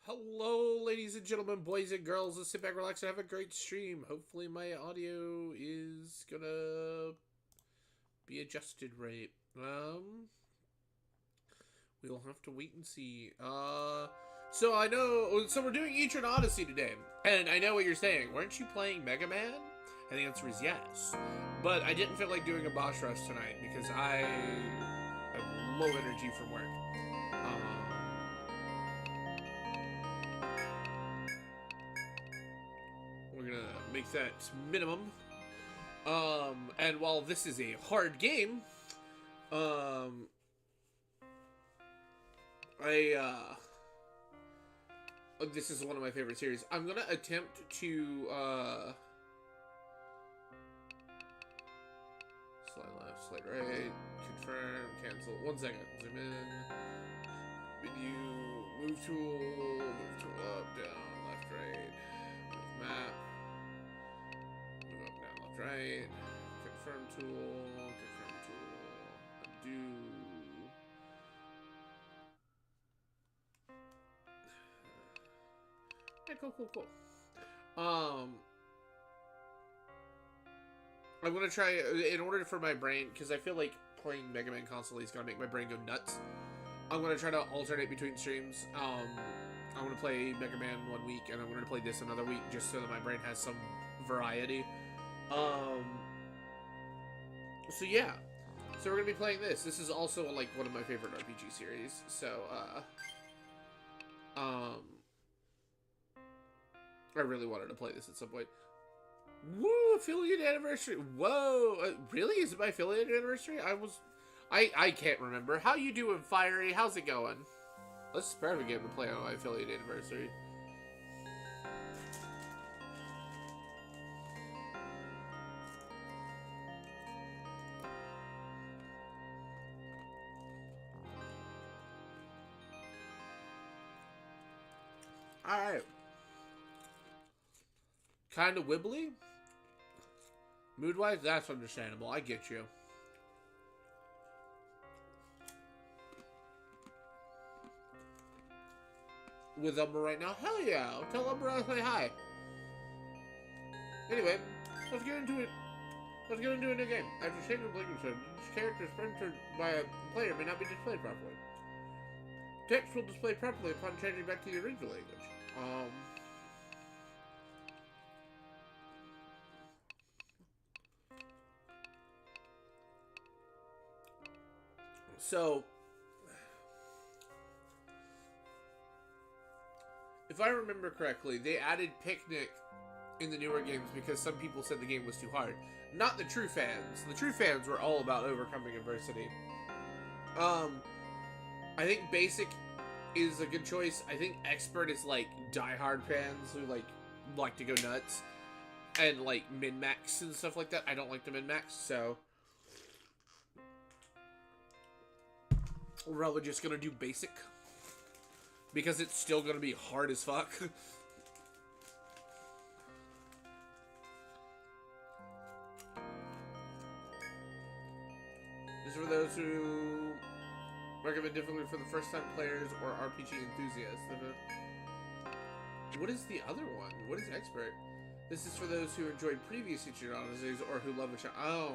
Hello, ladies and gentlemen, boys and girls. Let's sit back, relax, and have a great stream. Hopefully, my audio is gonna be adjusted right. We'll have to wait and see. So I know. So we're doing Etrian Odyssey today, and I know what you're saying. Weren't you playing Megaman? And the answer is yes. But I didn't feel like doing a boss rush tonight because I have low energy from work. We're gonna make that minimum. And while this is a hard game, this is one of my favorite series. I'm gonna attempt to, slide left, slide right, confirm, cancel. 1 second, zoom in, menu, move tool up, down, left, right, move map. Right, confirm tool, undo. Yeah, cool. I'm gonna try, in order for my brain, because I feel like playing Mega Man constantly is gonna make my brain go nuts. I'm gonna try to alternate between streams. I'm gonna play Mega Man 1 week, and I'm gonna play this another week, just so that my brain has some variety. So yeah. So we're gonna be playing this. This is also, like, one of my favorite RPG series. So, I really wanted to play this at some point. Woo! Affiliate anniversary! Whoa! Really? Is it my affiliate anniversary? I can't remember. How you doing, Fiery? How's it going? Let's start again to play on my affiliate anniversary. Alright. Kind of wibbly? Mood-wise, that's understandable. I get you. With Umbra right now? Hell yeah! I'll tell Umbra I say hi. Anyway, let's get into it. Let's get into a new game. After Shaker Blinker said, this character printed by a player may not be displayed properly. Text will display properly upon changing back to the original language. So, if I remember correctly, they added Picnic in the newer games because some people said the game was too hard. Not the true fans. The true fans were all about overcoming adversity. I think Basic is a good choice. I think Expert is like diehard fans who like to go nuts and like min-max and stuff like that. I don't like to min-max, so we're probably just gonna do Basic because it's still gonna be hard as fuck. This is for those who recommend difficulty for the first time players or RPG enthusiasts. What is the other one? What is Expert? This is for those who enjoyed previous Etrian Odysseys or who love a show. Oh.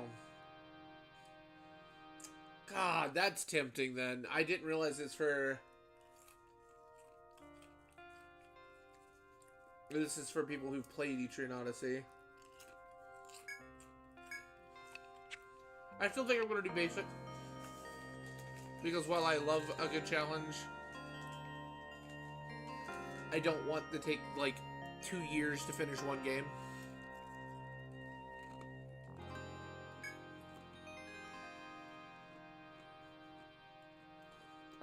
God, that's tempting then. I didn't realize it's for... This is for people who've played Etrian Odyssey. I still think I'm going to do Basic. Because while I love a good challenge, I don't want to take, like, 2 years to finish one game.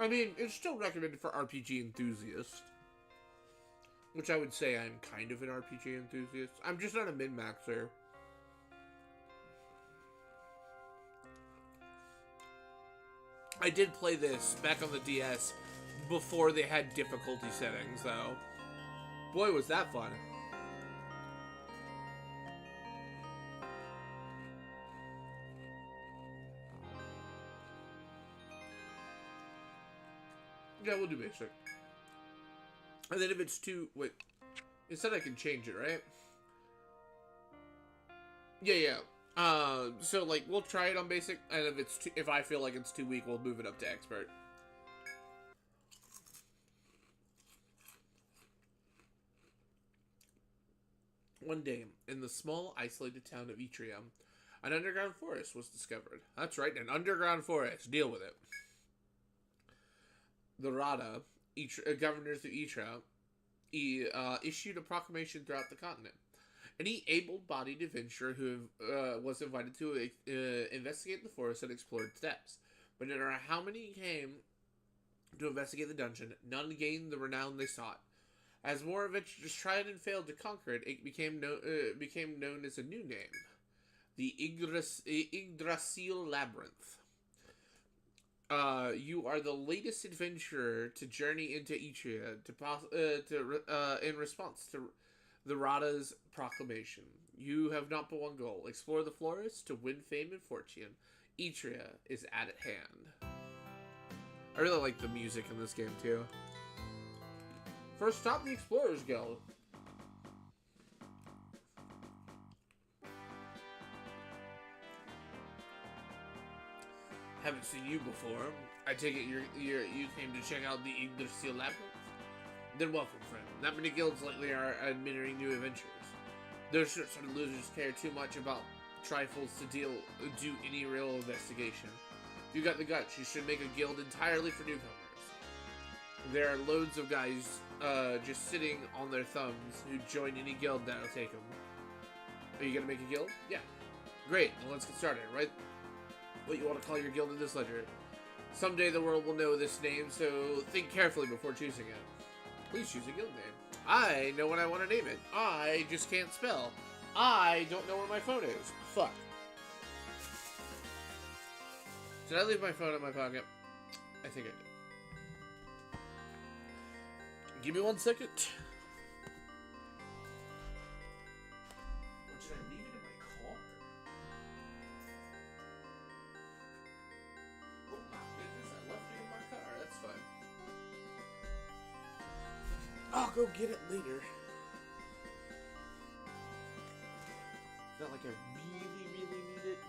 I mean, it's still recommended for RPG enthusiasts. Which I would say I'm kind of an RPG enthusiast. I'm just not a min-maxer. I did play this back on the DS before they had difficulty settings, though. Boy, was that fun. Yeah, we'll do Basic. And then if it's too... Wait. Instead I can change it, right? Yeah. So, like, we'll try it on basic, and if I feel like it's too weak, we'll move it up to expert. One day, in the small, isolated town of Etrian, an underground forest was discovered. That's right, an underground forest. Deal with it. The Rada, governors of Etra, issued a proclamation throughout the continent. Any able-bodied adventurer who was invited to investigate the forest and explore its depths. But no matter how many came to investigate the dungeon, none gained the renown they sought. As more adventurers tried and failed to conquer it, it became known as a new name, the Yggdrasil Labyrinth. You are the latest adventurer to journey into Etria in response to the Rada's proclamation. You have not but one goal: explore the forest to win fame and fortune. Etria is at hand. I really like the music in this game too. First stop, the Explorers Guild. Haven't seen you before. I take it you came to check out the Yggdrasil Labyrinth? Then welcome, friend. Not many guilds lately are admitting new adventurers. Those sort of losers care too much about trifles to do any real investigation. If you got the guts, you should make a guild entirely for newcomers. There are loads of guys just sitting on their thumbs who join any guild that'll take them. Are you gonna make a guild? Yeah. Great, then let's get started, right? What you want to call your guild in this ledger. Someday the world will know this name, so think carefully before choosing it. Please choose a guild name. I know what I want to name it. I just can't spell. I don't know where my phone is. Fuck. Did I leave my phone in my pocket? I think I did. Give me 1 second. Or did I leave it in my car? Oh my goodness, I left it in my car. That's fine. I'll go get it later. It's not like I really need it.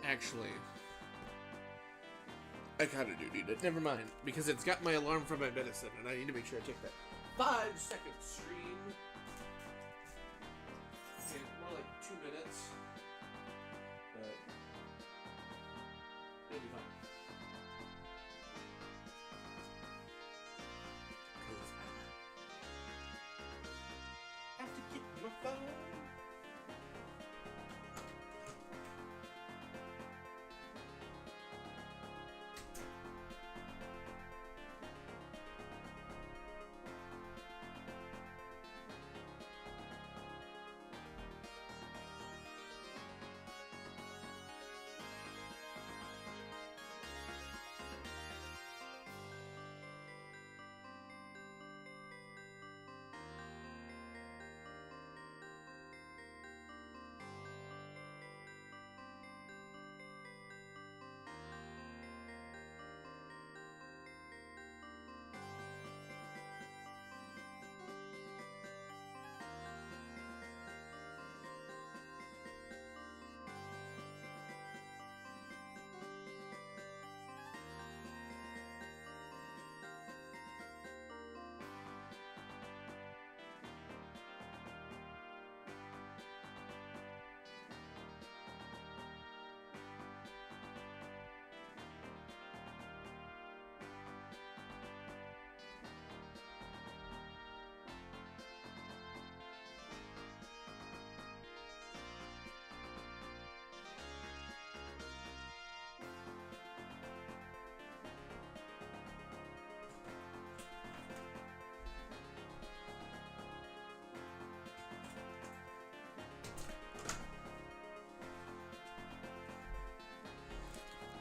Actually, I kind of do need it. Never mind, because it's got my alarm from my medicine, and I need to make sure I take that 5-second stream. Okay, more like 2 minutes. But it'll be fine. Because I have to get my phone.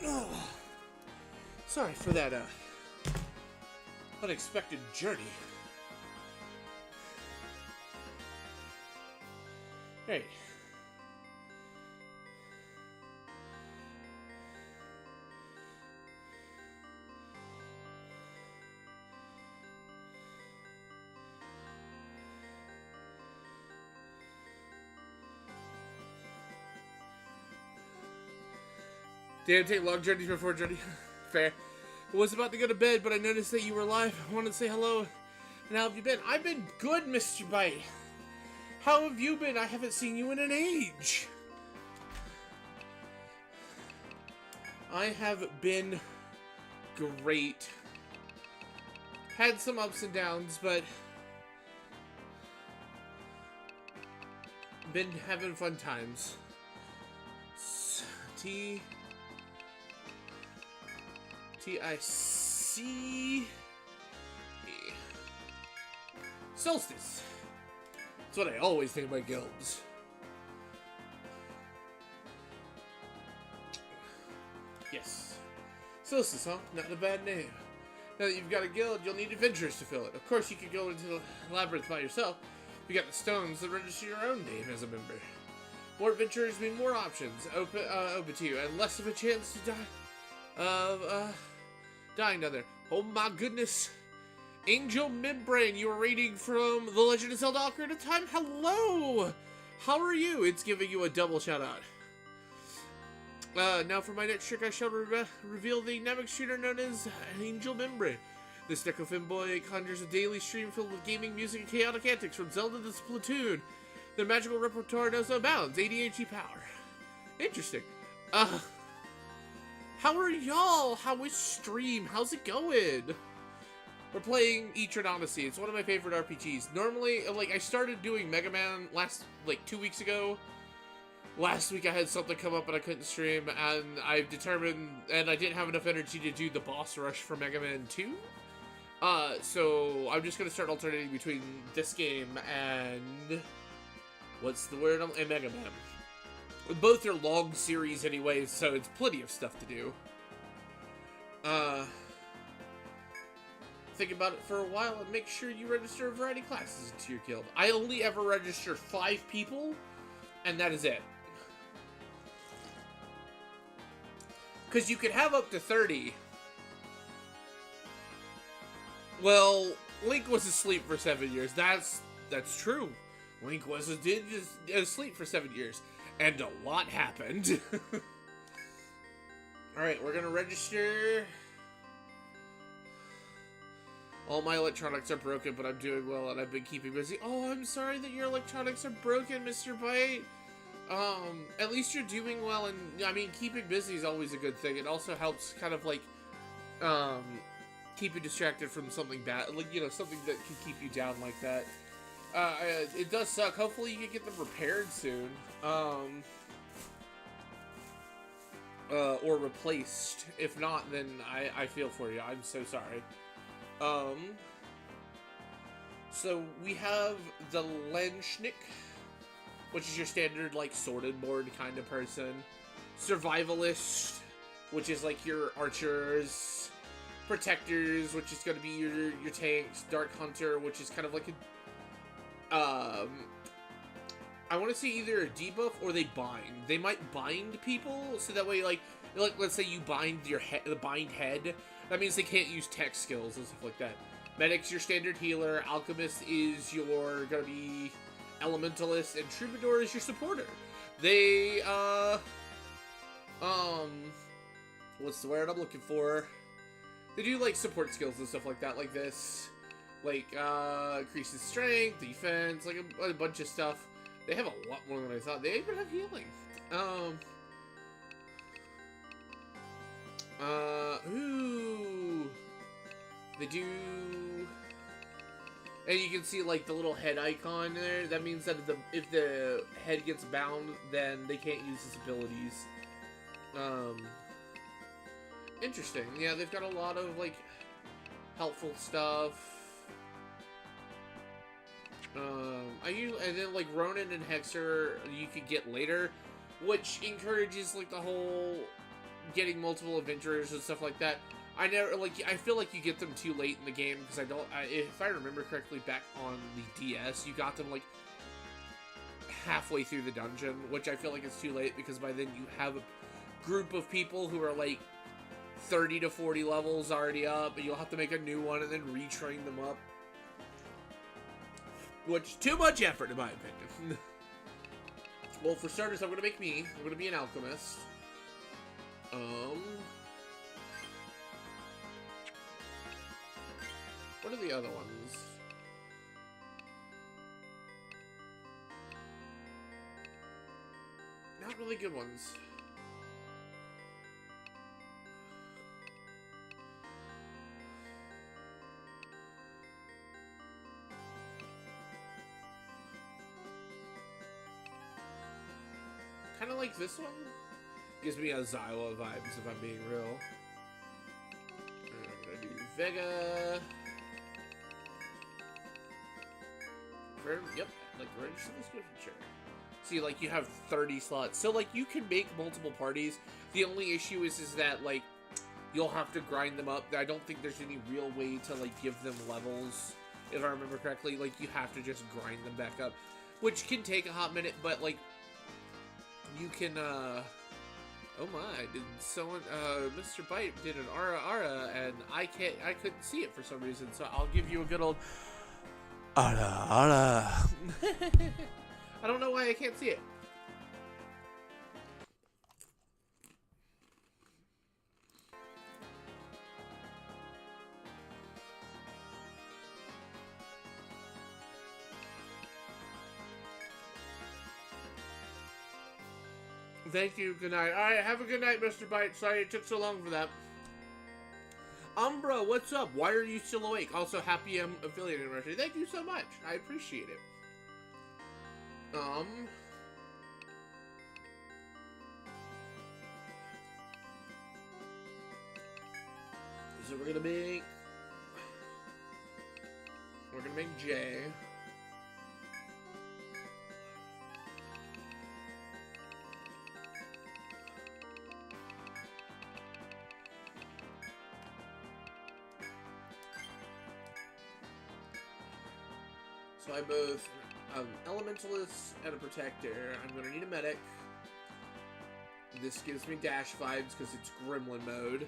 Oh, sorry for that unexpected journey. Hey. Damn, take long journeys before journey. Fair. I was about to go to bed, but I noticed that you were alive. I wanted to say hello. And how have you been? I've been good, Mr. Bite. How have you been? I haven't seen you in an age. I have been great. Had some ups and downs, but been having fun times. T-I-C... Solstice. That's what I always think about guilds. Yes. Solstice, huh? Not a bad name. Now that you've got a guild, you'll need adventurers to fill it. Of course, you could go into the labyrinth by yourself. You got the stones that register your own name as a member. More adventurers mean more options open to you, and less of a chance to die dying down there. Oh my goodness. Angel Membrane, you are reading from The Legend of Zelda Ocarina of Time. Hello! How are you? It's giving you a double shout out. Now for my next trick, I shall reveal the Namek shooter known as Angel Membrane. This deck of Femboy conjures a daily stream filled with gaming, music, and chaotic antics from Zelda to Splatoon. Their magical repertoire knows no bounds. ADHD power. Interesting. How are y'all? How is stream? How's it going? We're playing Etrian Odyssey. It's one of my favorite RPGs. Normally, like, I started doing Megaman 2 weeks ago. Last week I had something come up and I couldn't stream, and I've determined, and I didn't have enough energy to do the boss rush for Megaman 2. So I'm just gonna start alternating between this game and... what's the word? And Megaman. Both are long series anyway, so it's plenty of stuff to do. Think about it for a while and make sure you register a variety of classes into your guild. I only ever register 5 people, and that is it. Because you could have up to 30. Well, Link was asleep for 7 years. That's true. Link was asleep for 7 years. And a lot happened. Alright, we're gonna register. All my electronics are broken, but I'm doing well and I've been keeping busy. Oh, I'm sorry that your electronics are broken, Mr. Bite. At least you're doing well, and I mean, keeping busy is always a good thing. It also helps kind of like, keep you distracted from something bad, like, you know, something that can keep you down like that. It does suck. Hopefully you can get them repaired soon. Or replaced. If not, then I feel for you. I'm so sorry. So we have the Lenschnick, which is your standard, like, sorted board kind of person. Survivalist, which is like your archers. Protectors, which is going to be your tanks. Dark Hunter, which is kind of like a... I want to say either a debuff or they bind. They might bind people, so that way, like let's say you bind the bind head. That means they can't use tech skills and stuff like that. Medic's your standard healer. Alchemist is your gonna be elementalist, and Troubadour is your supporter. They what's the word I'm looking for? They do like support skills and stuff like that, like this. Like, increases strength, defense, like a bunch of stuff. They have a lot more than I thought. They even have healing. Ooh. They do... And you can see, like, the little head icon there. That means that if the head gets bound, then they can't use his abilities. Interesting. Yeah, they've got a lot of, like, helpful stuff. And then, like, Ronin and Hexer you could get later, which encourages, like, the whole getting multiple adventurers and stuff like that. I feel like you get them too late in the game, because if I remember correctly, back on the DS, you got them, like, halfway through the dungeon, which I feel like is too late, because by then you have a group of people who are, like, 30 to 40 levels already up, and you'll have to make a new one and then retrain them up. Which, too much effort, in my opinion. Well, for starters, I'm going to make me. I'm going to be an alchemist. What are the other ones? Not really good ones. Kind of like this one. Gives me a Zywa vibes if I'm being real. And I'm gonna do Vega. Yep, like register this good feature. See, like you have 30 slots, so like you can make multiple parties. The only issue is that like you'll have to grind them up. I don't think there's any real way to like give them levels, if I remember correctly. Like you have to just grind them back up, which can take a hot minute. But like you can. Oh my! Did someone? Mr. Bite did an ara, and I couldn't see it for some reason. So I'll give you a good old. Ara. I don't know why I can't see it. Thank you. Good night. All right. Have a good night, Mr. Bite. Sorry it took so long for that. Umbra, what's up? Why are you still awake? Also, happy affiliate anniversary. Thank you so much. I appreciate it. So we're gonna make J. So I both Elementalist and a Protector. I'm gonna need a Medic. This gives me dash vibes because it's Gremlin mode.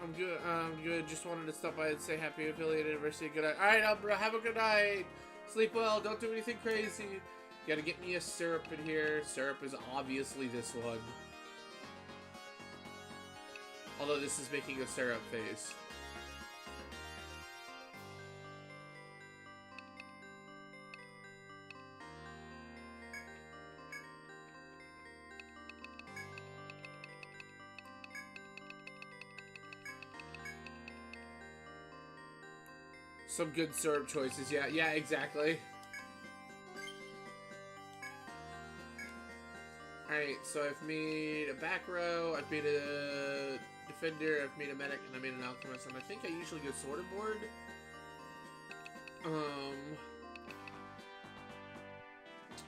I'm good. I'm good. Just wanted to stop by and say happy affiliate anniversary. Good night. All right, Umbra. Have a good night. Sleep well. Don't do anything crazy. You gotta get me a syrup in here. Syrup is obviously this one. Although this is making a syrup face. Some good syrup choices. Yeah, exactly. Alright, so I've made a back row, I've made a defender, I've made a medic, and I made an alchemist, and I think I usually go sorted board.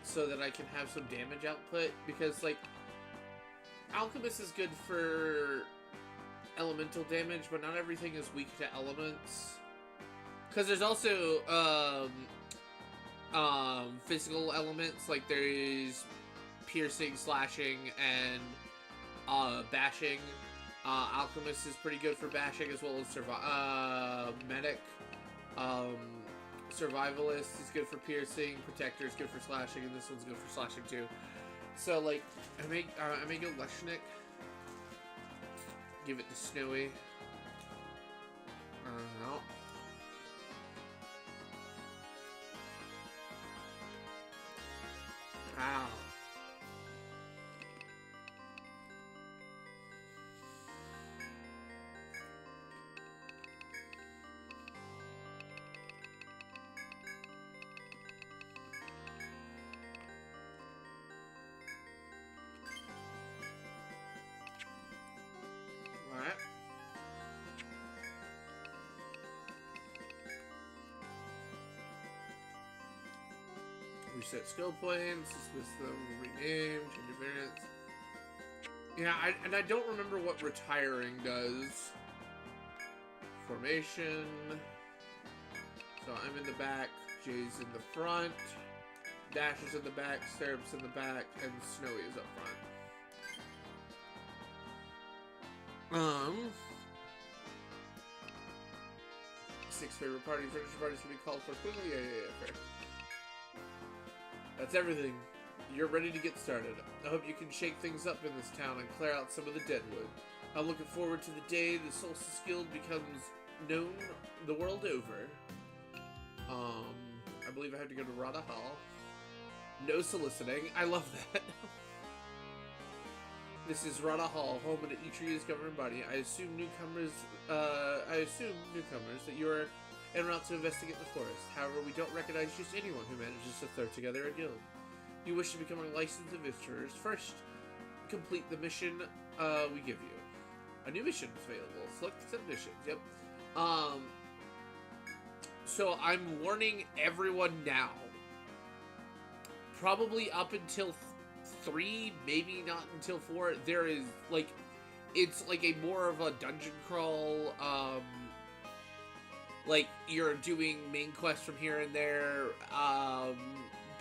So that I can have some damage output, because, like, alchemist is good for elemental damage, but not everything is weak to elements. Because there's also, physical elements, like there's piercing, slashing, and, bashing. Alchemist is pretty good for bashing, as well as medic. Survivalist is good for piercing, Protector is good for slashing, and this one's good for slashing too. So, like, I may go Leshnik. Give it to Snowy. I don't know. Ow. Alright. Reset skill points, dismiss them, rename, change your variants. Yeah, I don't remember what retiring does. Formation. So I'm in the back, Jay's in the front, Dash is in the back, Syrup's in the back, and Snowy is up front. 6 favorite parties. Registered parties can be called for quickly. Yeah, fair. That's everything. You're ready to get started. I hope you can shake things up in this town and clear out some of the deadwood. I'm looking forward to the day the Solstice Guild becomes known the world over. I believe I have to go to Rada Hall. No soliciting. I love that. This is Rada Hall, home of the Etrian's governing body. I assume newcomers that you are en route to investigate the forest. However, we don't recognize just anyone who manages to throw together a guild. You wish to become a licensed adventurers. First, complete the mission we give you. A new mission is available. Select accept missions. Yep. So I'm warning everyone now. Probably up until 3, maybe not until 4. There is like, it's like a more of a dungeon crawl. Like you're doing main quests from here and there.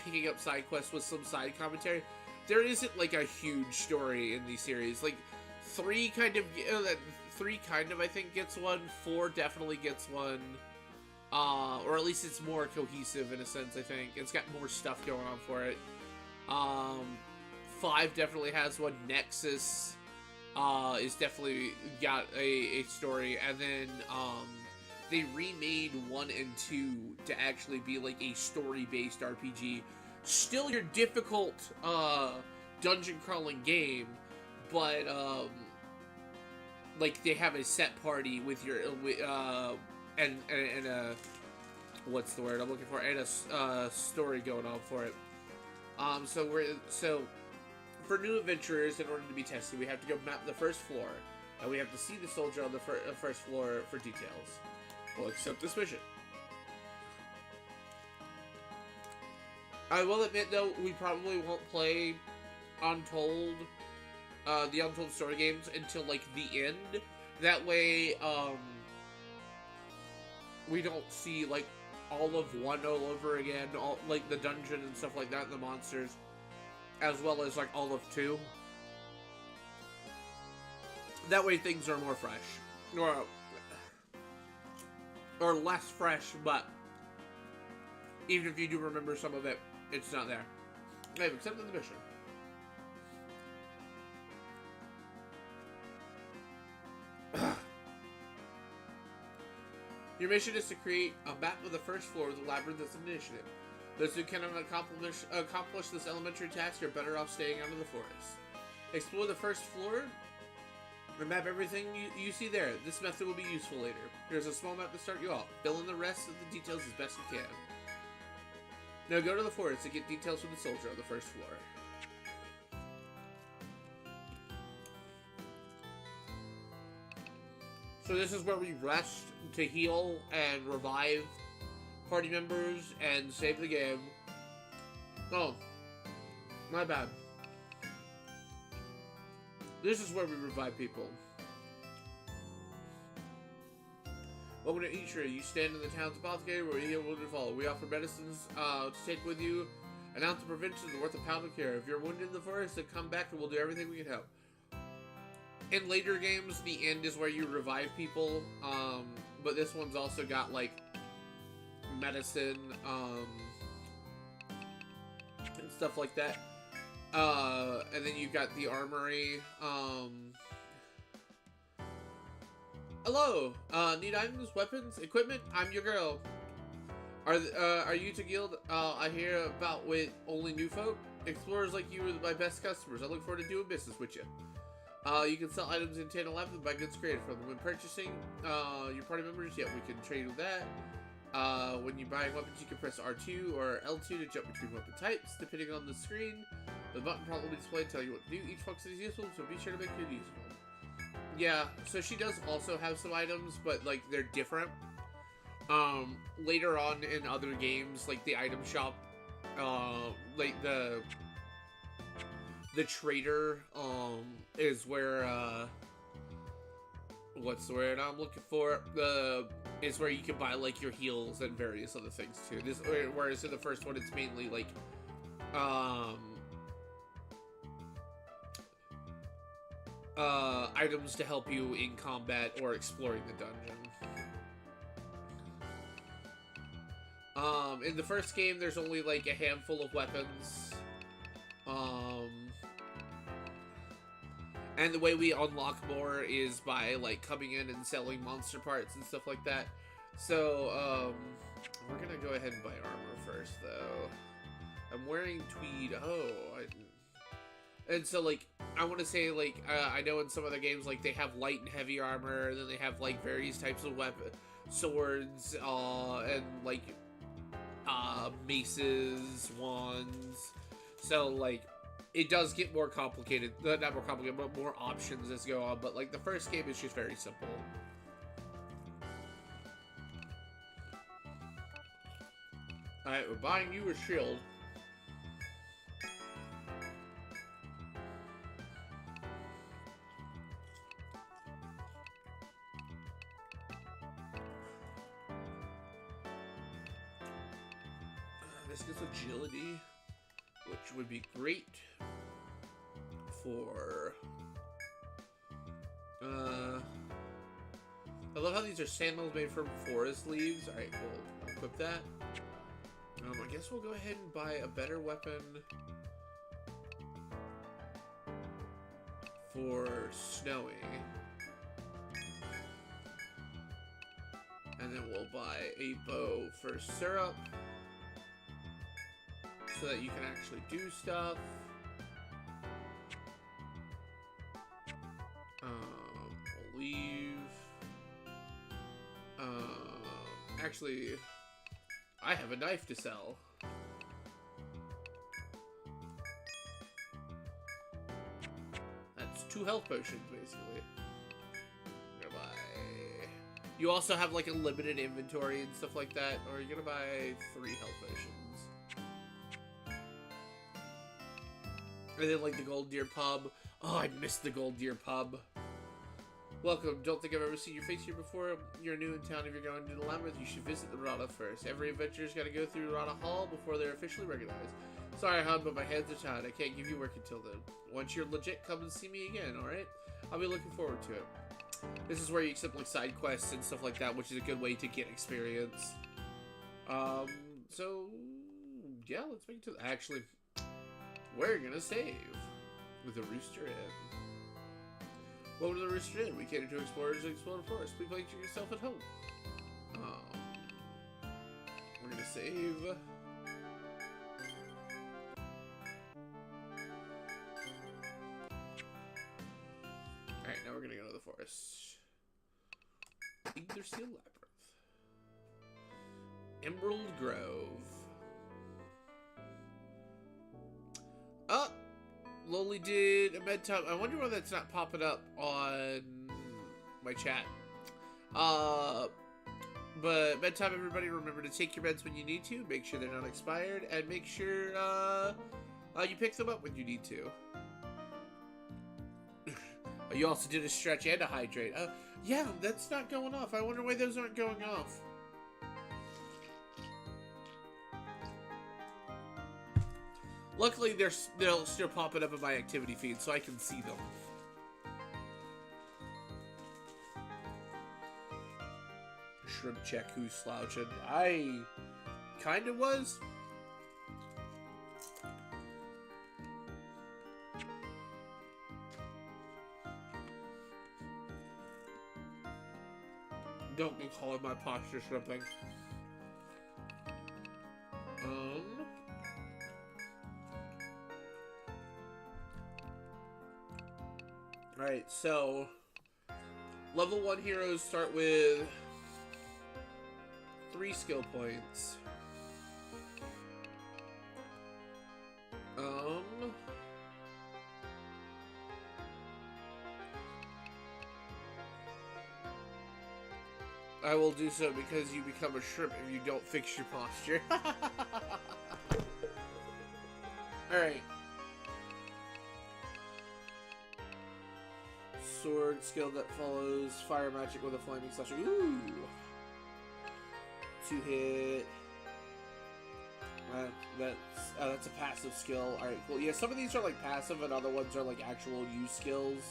Picking up side quests with some side commentary. There isn't like a huge story in these series. Like 3 kind of I think gets one. 4 definitely gets one. Or at least it's more cohesive in a sense. I think it's got more stuff going on for it. 5 definitely has one. Nexus is definitely got a story, and then they remade 1 and 2 to actually be like a story-based RPG. Still your difficult dungeon crawling game, but like they have a set party with your and a what's the word I'm looking for, and a story going on for it. So for new adventurers, in order to be tested, we have to go map the first floor, and we have to see the soldier on the first floor for details. We'll accept this mission. I will admit, though, we probably won't play Untold, the Untold story games until, like, the end. That way, we don't see, like, all of 1 all over again, all, like, the dungeon and stuff like that, and the monsters, as well as, like, all of 2. That way things are more fresh. Or less fresh, but even if you do remember some of it, it's not there. I've accepted the mission. Your mission is to create a map of the first floor of the Labyrinth as an initiative. Those who cannot accomplish this elementary task are better off staying out of the forest. Explore the first floor and map everything you see there. This method will be useful later. Here's a small map to start you off. Fill in the rest of the details as best you can. Now go to the forest to get details from the soldier on the first floor. So this is where we rest to heal and revive party members and save the game. Oh, my bad. This is where we revive people. Welcome to Etrian. You stand in the town's apothecary where you heal wounded fall. We offer medicines to take with you. An ounce of prevention is worth a pound of care. If you're wounded in the forest, then come back and we'll do everything we can help. In later games, the end is where you revive people. But this one's also got like medicine and stuff like that. And then you've got the armory. Hello. Need items, weapons, equipment? I'm your girl. Are you to guild? I hear about with only new folk. Explorers like you are my best customers. I look forward to doing business with you. You can sell items in 10 11 and buy goods created from them. When purchasing your party members, yeah, we can trade with that. When you're buying weapons, you can press R2 or L2 to jump between weapon types, depending on the screen. The button probably display tell you what to do. Each function is useful, so be sure to make it useful. Yeah, so she does also have some items, but like they're different. Later on in other games, like the item shop, like the trader, is where what's the word I'm looking for? Is where you can buy like your heals and various other things too. Whereas in the first one, it's mainly like items to help you in combat or exploring the dungeon. In the first game, there's only like a handful of weapons. And the way we unlock more is by like coming in and selling monster parts and stuff like that. So, we're gonna go ahead and buy armor first, though. I'm wearing tweed. And so, like, I want to say, like, I know in some other games, like, they have light and heavy armor, and then they have, like, various types of swords, and, like, maces, wands. So, like, it does get more complicated. Not more complicated, but more options as go on. But, like, the first game is just very simple. Alright, we're buying you a shield. This gets agility, which would be great for, I love how these are sandals made from forest leaves. Alright, we'll equip that. I guess we'll go ahead and buy a better weapon for snowing. And then we'll buy a bow for syrup, so that you can actually do stuff. We'll leave. Actually, I have a knife to sell. That's 2 health potions, basically. I'm gonna buy... You also have, like, a limited inventory and stuff like that, or you're gonna buy 3 health potions. And then, like, the Gold Deer Pub. Oh, I missed the Gold Deer Pub. Welcome. Don't think I've ever seen your face here before. You're new in town. If you're going to the Lambeth, you should visit the Rada first. Every adventurer's got to go through Rada Hall before they're officially recognized. Sorry, hon, but my hands are tied. I can't give you work until then. Once you're legit, come and see me again, alright? I'll be looking forward to it. This is where you accept, like, side quests and stuff like that, which is a good way to get experience. So, yeah, let's make it to... Actually, we're gonna save with the Rooster Inn. Welcome to the Rooster Inn. We cater to explorers and explore the forest. Please make yourself at home. We're gonna save. Alright, now we're gonna go to the forest. Ethersteel Labyrinth. Emerald Grove. Oh! Loli did a bedtime. I wonder why that's not popping up on my chat. But bedtime, everybody, remember to take your meds when you need to. Make sure they're not expired, and make sure you pick them up when you need to. You also did a stretch and a hydrate. Yeah, that's not going off. I wonder why those aren't going off. Luckily, they'll still popping up in my activity feed, so I can see them. Shrimp check who's slouching. I kind of was. Don't be calling my posture shrimping. Right, so level 1 heroes start with 3 skill points. I will do so because you become a shrimp if you don't fix your posture. Alright. Sword skill that follows fire magic with a flaming slash. Ooh! 2-hit. That's a passive skill. Alright, cool. Yeah, some of these are like passive and other ones are like actual use skills.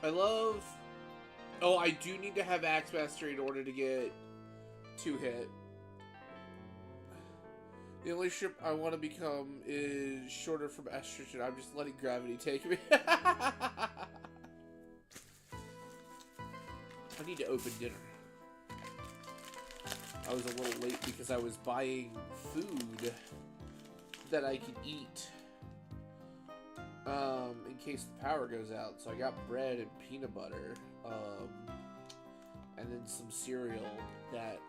I love Oh, I do need to have Axe Mastery in order to get 2-hit. The only ship I want to become is shorter from estrogen. I'm just letting gravity take me. I need to open dinner. I was a little late because I was buying food that I could eat in case the power goes out. So I got bread and peanut butter, and then some cereal that,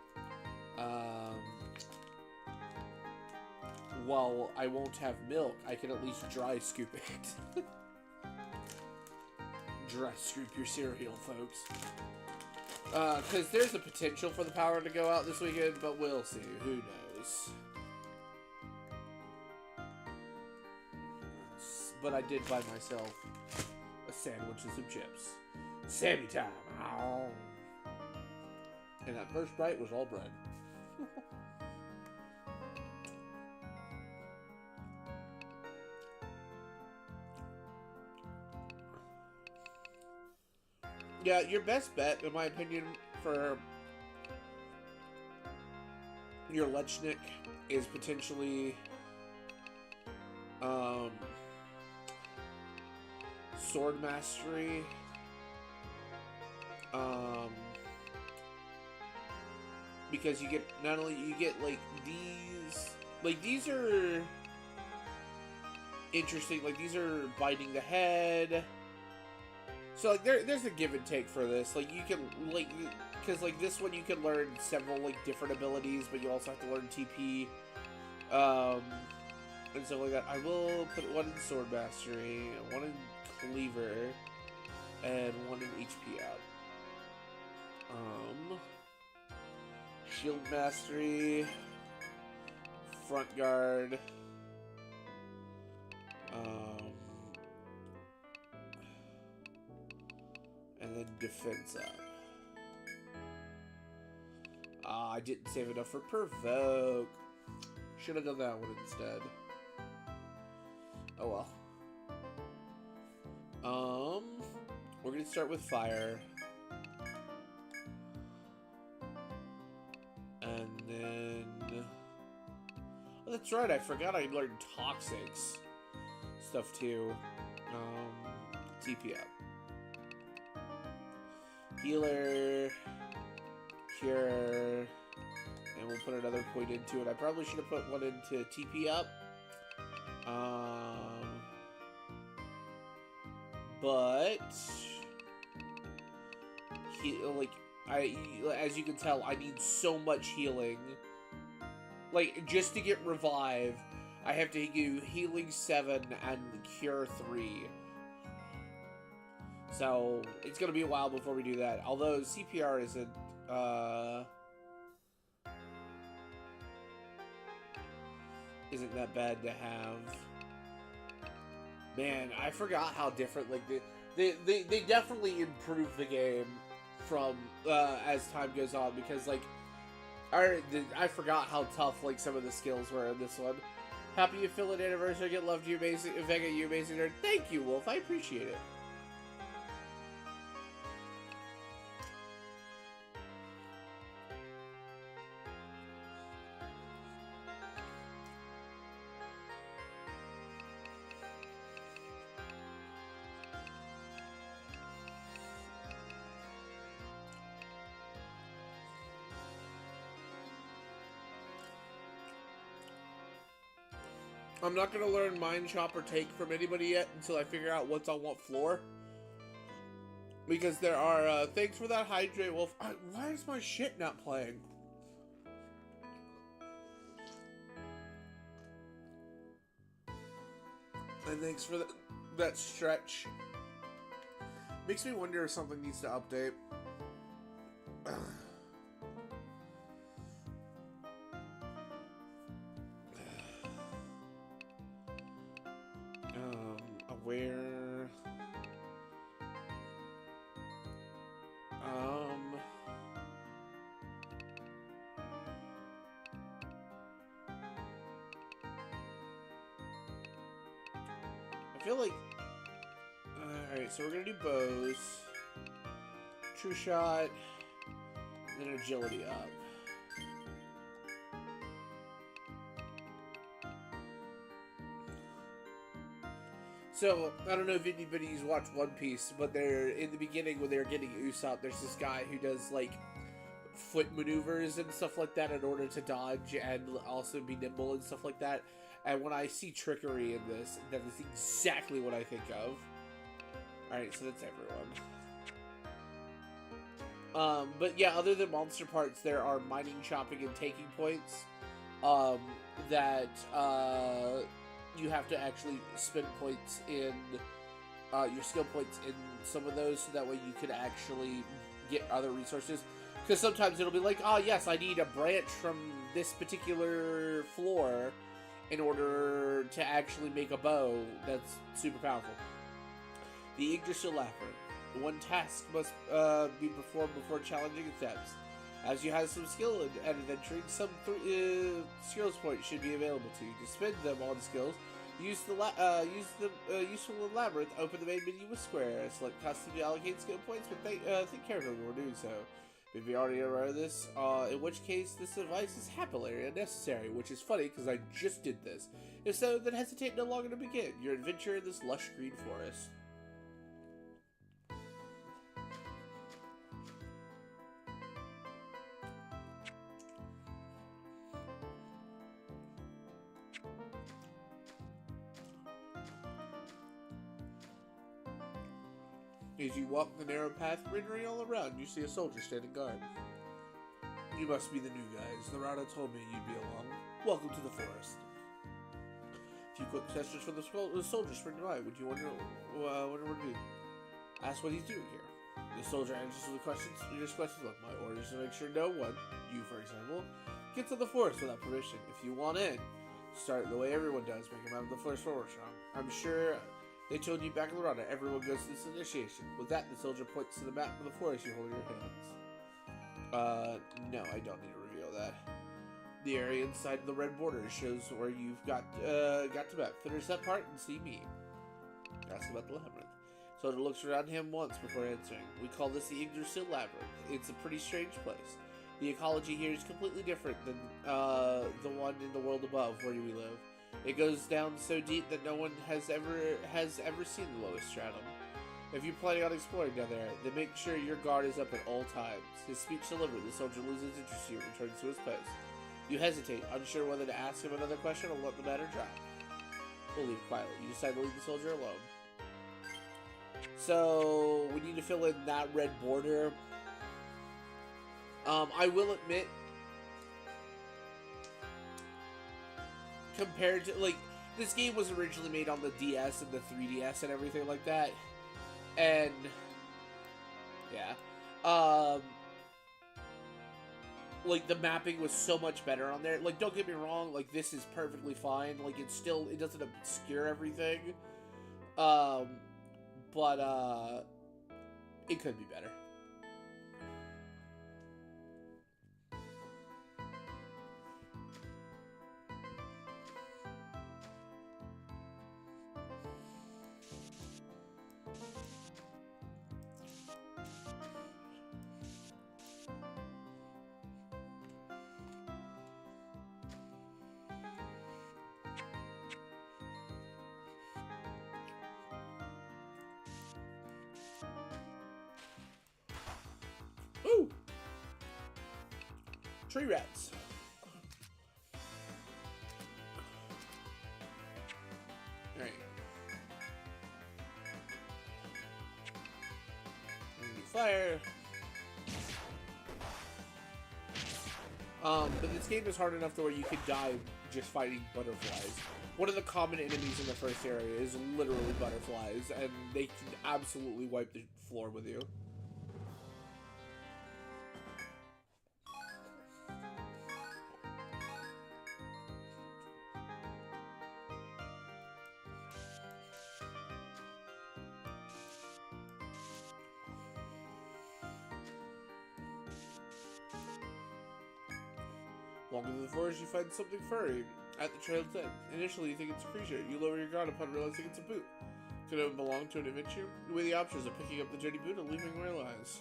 while I won't have milk, I can at least dry scoop it. Dry scoop your cereal, folks. Because there's a potential for the power to go out this weekend, but we'll see. Who knows? But I did buy myself a sandwich and some chips. Sammy time! Ow. And that first bite was all bread. Yeah, your best bet, in my opinion, for your Lechnik is potentially Sword Mastery, because you get, not only you get like these are interesting, like these are biting the head. So like there's a give and take for this. Like you can like, because like this one you can learn several like different abilities, but you also have to learn TP, and so like that. I will put one in Sword Mastery, one in Cleaver, and one in HP out. Shield Mastery, Front Guard. And then defense up. Ah, I didn't save enough for provoke. Should have done that one instead. Oh well. We're gonna start with fire. And then... Oh, that's right, I forgot I learned toxics stuff too. TP up. Healer, Cure, and we'll put another point into it. I probably should have put one into TP up. But as you can tell, I need so much healing. Like, just to get revive, I have to do healing 7 and cure 3. So, it's going to be a while before we do that. Although, CPR isn't that bad to have. Man, I forgot how different, like, they definitely improved the game from, as time goes on. Because, like, I forgot how tough, like, some of the skills were in this one. Happy affiliate anniversary. Get love to you, amazing, Vega, you amazing nerd. Thank you, Wolf. I appreciate it. I'm not going to learn Mind Chop or Take from anybody yet until I figure out what's on what floor. Because there are, thanks for that Hydrate Wolf. Why is my shit not playing? And thanks for that stretch. Makes me wonder if something needs to update. Aware. I feel like... Alright, so we're gonna do bows. True Shot, and then Agility up. So, I don't know if anybody's watched One Piece, but they're in the beginning when they're getting Usopp, there's this guy who does, like, foot maneuvers and stuff like that in order to dodge and also be nimble and stuff like that. And when I see trickery in this, that is exactly what I think of. Alright, so that's everyone. But yeah, other than monster parts, there are mining, chopping, and taking points that you have to actually spend points in your skill points in some of those, so that way you can actually get other resources. Because sometimes it'll be like, oh yes, I need a branch from this particular floor in order to actually make a bow that's super powerful. The Yggdrasil Labyrinth. One task must be performed before challenging steps. As you have some skill and adventuring, some skills points should be available to you. To spend them on skills, use the useful labyrinth. Open the main menu with square. Select custom to allocate skill points, but think carefully before doing so. If you already aware of this, in which case this advice is happily unnecessary, which is funny because I just did this. If so, then hesitate no longer to begin your adventure in this lush green forest. As you walk the narrow path, greenery all around, you see a soldier standing guard. You must be the new guys. The Rana told me you'd be along. Welcome to the forest. A few quick questions from the soldier spring to mind. Would you wonder what it would be? Ask what he's doing here. The soldier answers the questions. Your questions. Look, my orders to make sure no one, you for example, gets to the forest without permission. If you want in, start the way everyone does. Make a map of the forest forward strong. I'm sure they told you back in the Rana, everyone goes to this initiation. With that, the soldier points to the map of the forest you hold in your hands. No, I don't need to reveal that. The area inside the red border shows where you've got to map. Finish that part and see me. Ask about the labyrinth. Soldier looks around him once before answering. We call this the Yggdrasil Labyrinth. It's a pretty strange place. The ecology here is completely different than the one in the world above where we live. It goes down so deep that no one has ever seen the lowest stratum. If you're planning on exploring down there, then make sure your guard is up at all times. His speech delivered, the soldier loses interest in you and returns to his post. You hesitate, unsure whether to ask him another question or let the matter drop. We'll leave quietly. You decide to leave the soldier alone. So, we need to fill in that red border. I will admit, compared to, like, this game was originally made on the DS and the 3DS and everything like that. And, yeah. Like, the mapping was so much better on there. Like, don't get me wrong, like, this is perfectly fine. Like, it doesn't obscure everything. But, it could be better. Ooh! Tree rats. Alright. Fire. But this game is hard enough to where you can die just fighting butterflies. One of the common enemies in the first area is literally butterflies, and they can absolutely wipe the floor with you. Walking through the forest, you find something furry at the trail's end. Initially, you think it's a creature. You lower your guard upon realizing it's a boot. Could it belong to an adventure? You weigh the options of picking up the dirty boot and leaving where it lies.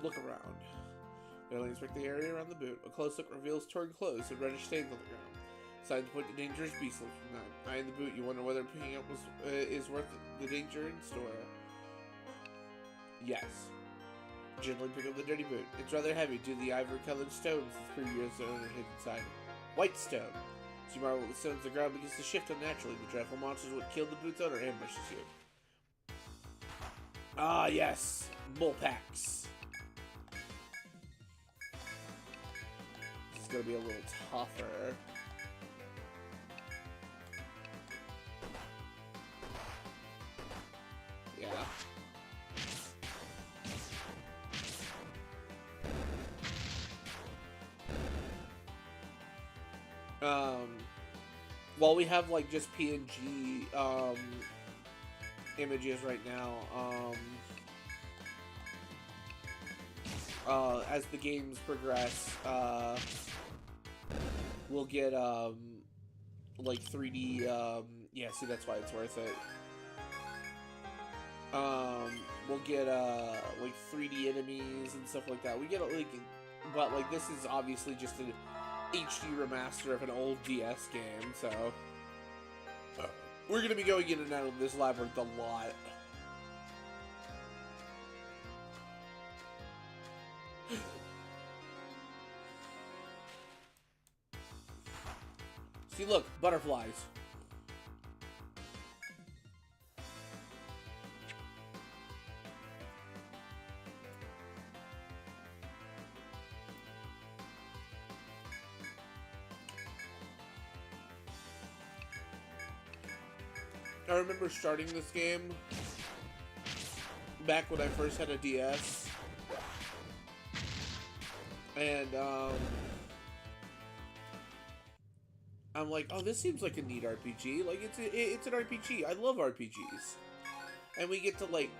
look around. Barely inspect the area around the boot. A close look reveals torn clothes and reddish stains on the ground. Signs point to dangerous beast looking on. Eye in the boot, you wonder whether picking up is worth the danger in store. Yes. Gently pick up the dirty boot. It's rather heavy due to the ivory-colored stones its previous owner hid inside. White stone. As you marvel at the stones, the ground begins to shift unnaturally. The dreadful monsters what killed the boot's owner ambushes you. Ah, yes. Bullpacks. This is going to be a little tougher. Yeah. While we have like just PNG images right now, as the games progress, we'll get like 3D, yeah, see, that's why it's worth it. We'll get like 3D enemies and stuff like that. We get like, but like this is obviously just an HD remaster of an old DS game, so we're gonna be going in and out of this labyrinth a lot. See, look, butterflies. I remember starting this game back when I first had a DS, and I'm like, oh, this seems like a neat RPG. Like, it's an RPG. I love RPGs, and we get to like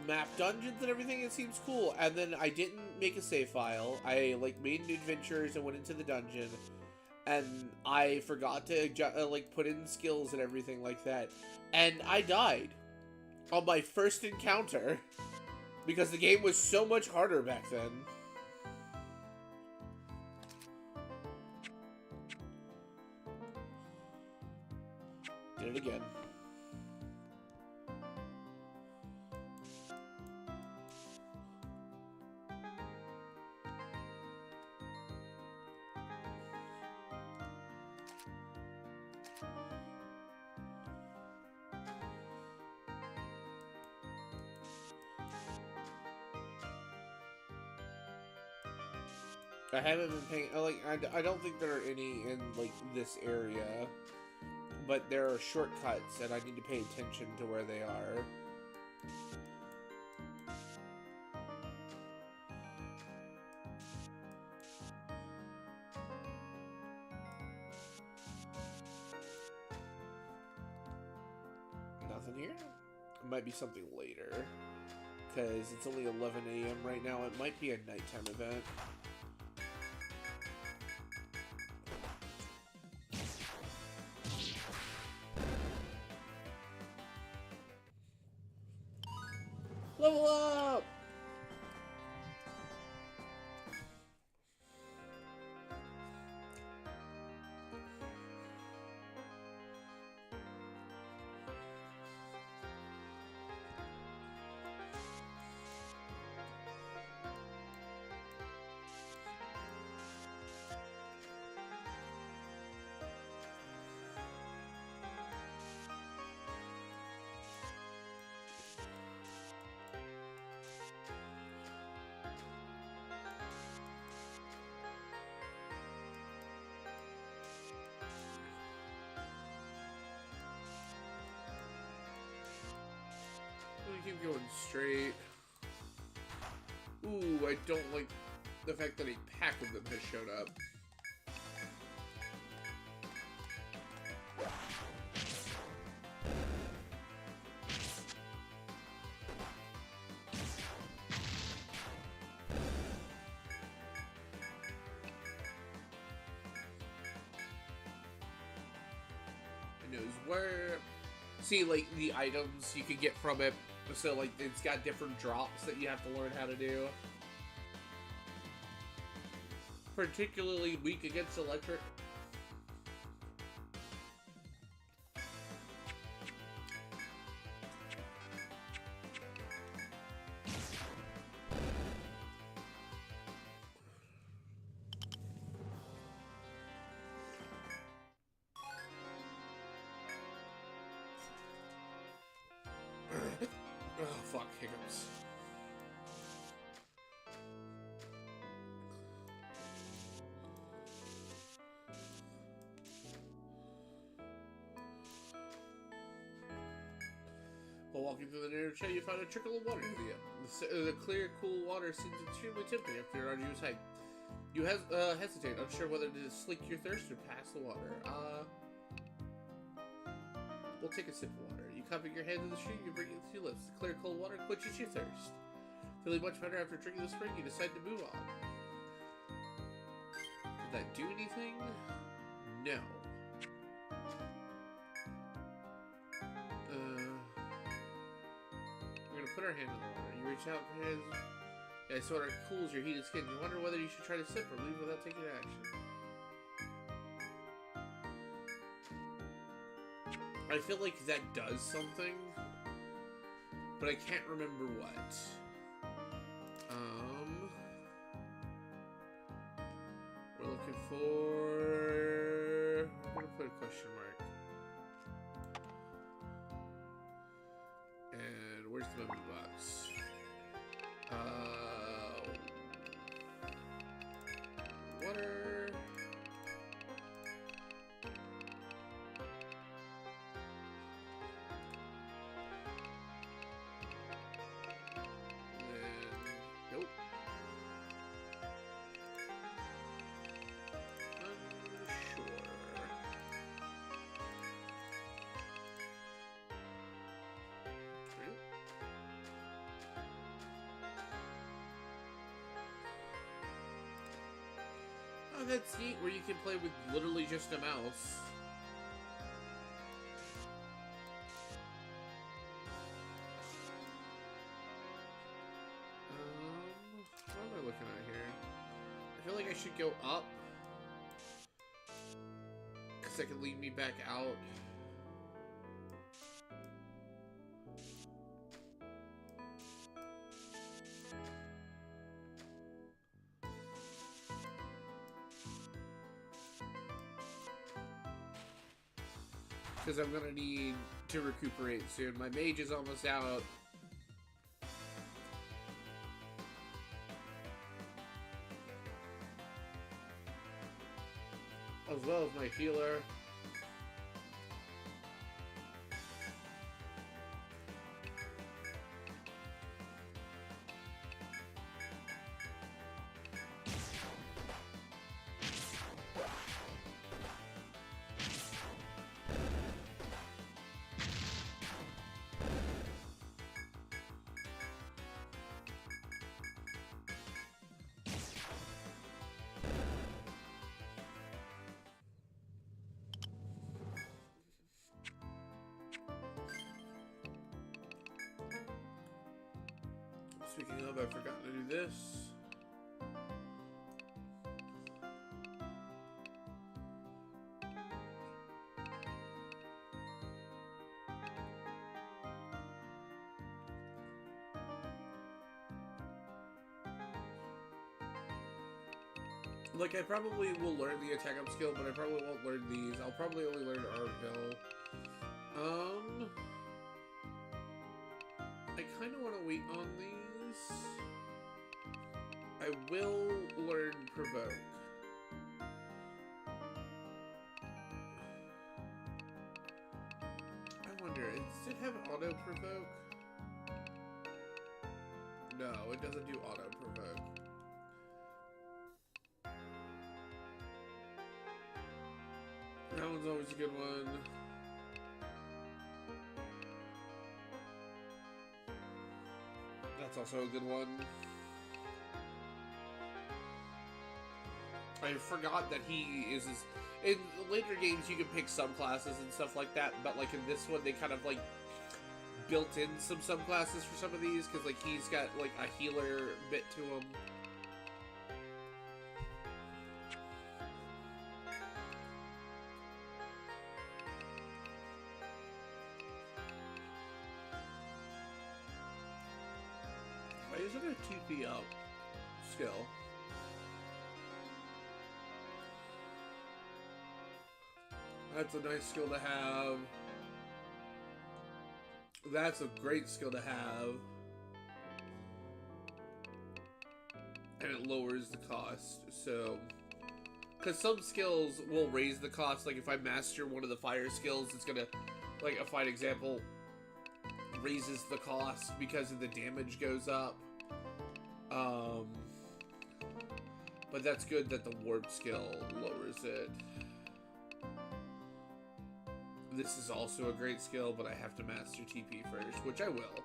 map dungeons and everything. It seems cool. And then I didn't make a save file. I like made new adventures and went into the dungeon. And I forgot to like put in skills and everything like that, and I died on my first encounter because the game was so much harder back then. Did it again. I haven't been paying, like, I don't think there are any in, like, this area, but there are shortcuts, and I need to pay attention to where they are. Nothing here? It might be something later, because it's only 11 a.m. right now. It might be a nighttime event. Level up! Keep going straight. Ooh, I don't like the fact that a pack of them has showed up. It knows where. See, like, the items you can get from it So, like, it's got different drops that you have to learn how to do. Particularly weak against electric. Oh, fuck, hiccups. While walking through the narrow trail, you find a trickle of water near the clear, cool water seems extremely tempting after your arduous hike. You hesitate, unsure whether to slake your thirst or pass the water. We'll take a sip of water. You cup your hand to the stream, you bring it to your lips. The clear, cold water quenches your thirst. Feeling much better after drinking the spring, you decide to move on. Did that do anything? No. We're gonna put our hand in the water. You reach out for hands. Yeah, so it cools your heated skin. You wonder whether you should try to sip or leave without taking action. I feel like that does something, but I can't remember what. We're looking for... I'm gonna put a question mark. And where's the memory box? Water. Nope. Unsure. Right. Oh, that's neat, where you can play with literally just a mouse. What am I looking at here? I feel like I should go up, because that could lead me back out. Because I'm gonna need to recuperate soon. My mage is almost out. As well as my healer. Speaking of, I've forgotten to do this. Like, I probably will learn the attack up skill, but I probably won't learn these. I'll probably only learn Arville. I kind of want to wait on these. I will learn Provoke. I wonder, does it have Auto Provoke? No, it doesn't do Auto Provoke. That one's always a good one. That's also a good one. I forgot that he is his... In later games, you can pick subclasses and stuff like that, but like in this one, they kind of like built in some subclasses for some of these, because like he's got like a healer bit to him. Why isn't it a TP up skill? That's a nice skill to have. That's a great skill to have. And it lowers the cost, so... Because some skills will raise the cost, like if I master one of the fire skills, it's gonna, like a fight example, raises the cost because of the damage goes up. But that's good that the warp skill lowers it. This is also a great skill, but I have to master TP first, which I will.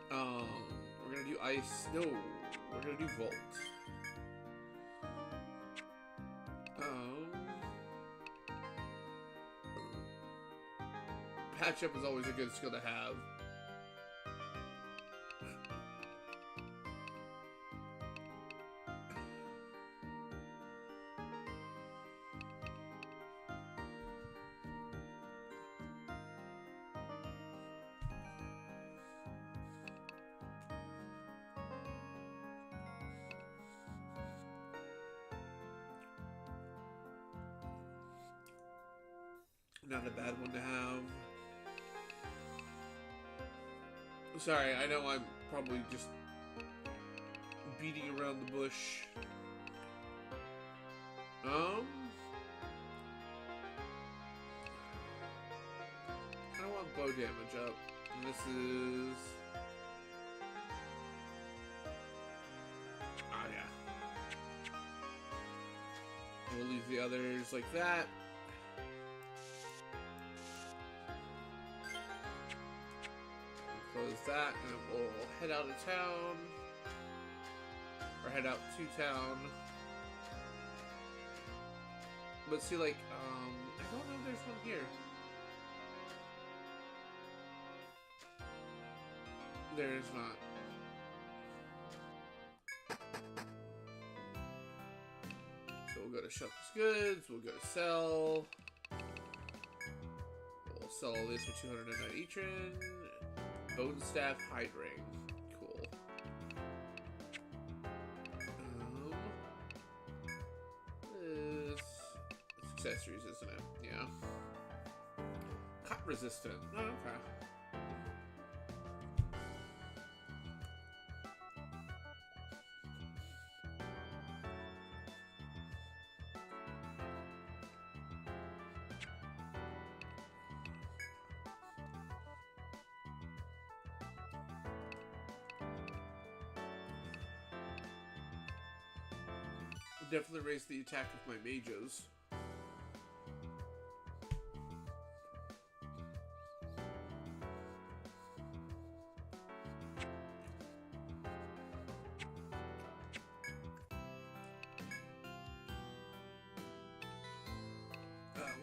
We're gonna do ice. No, we're gonna do volt. Patch up is always a good skill to have. Not a bad one to have. Sorry, I know I'm probably just beating around the bush. I don't want bow damage up. And this is... Oh, yeah. We'll leave the others like that. Close that, and we'll head out of town. Or head out to town. But see, like, I don't know if there's one here. There is not. So we'll go to shop this goods, we'll go to sell. We'll sell all this for 209 Etrian. Bone staff, hide ring. Cool. This accessories, isn't it? Yeah. Cut resistant. Oh, okay. Definitely raise the attack of my mages.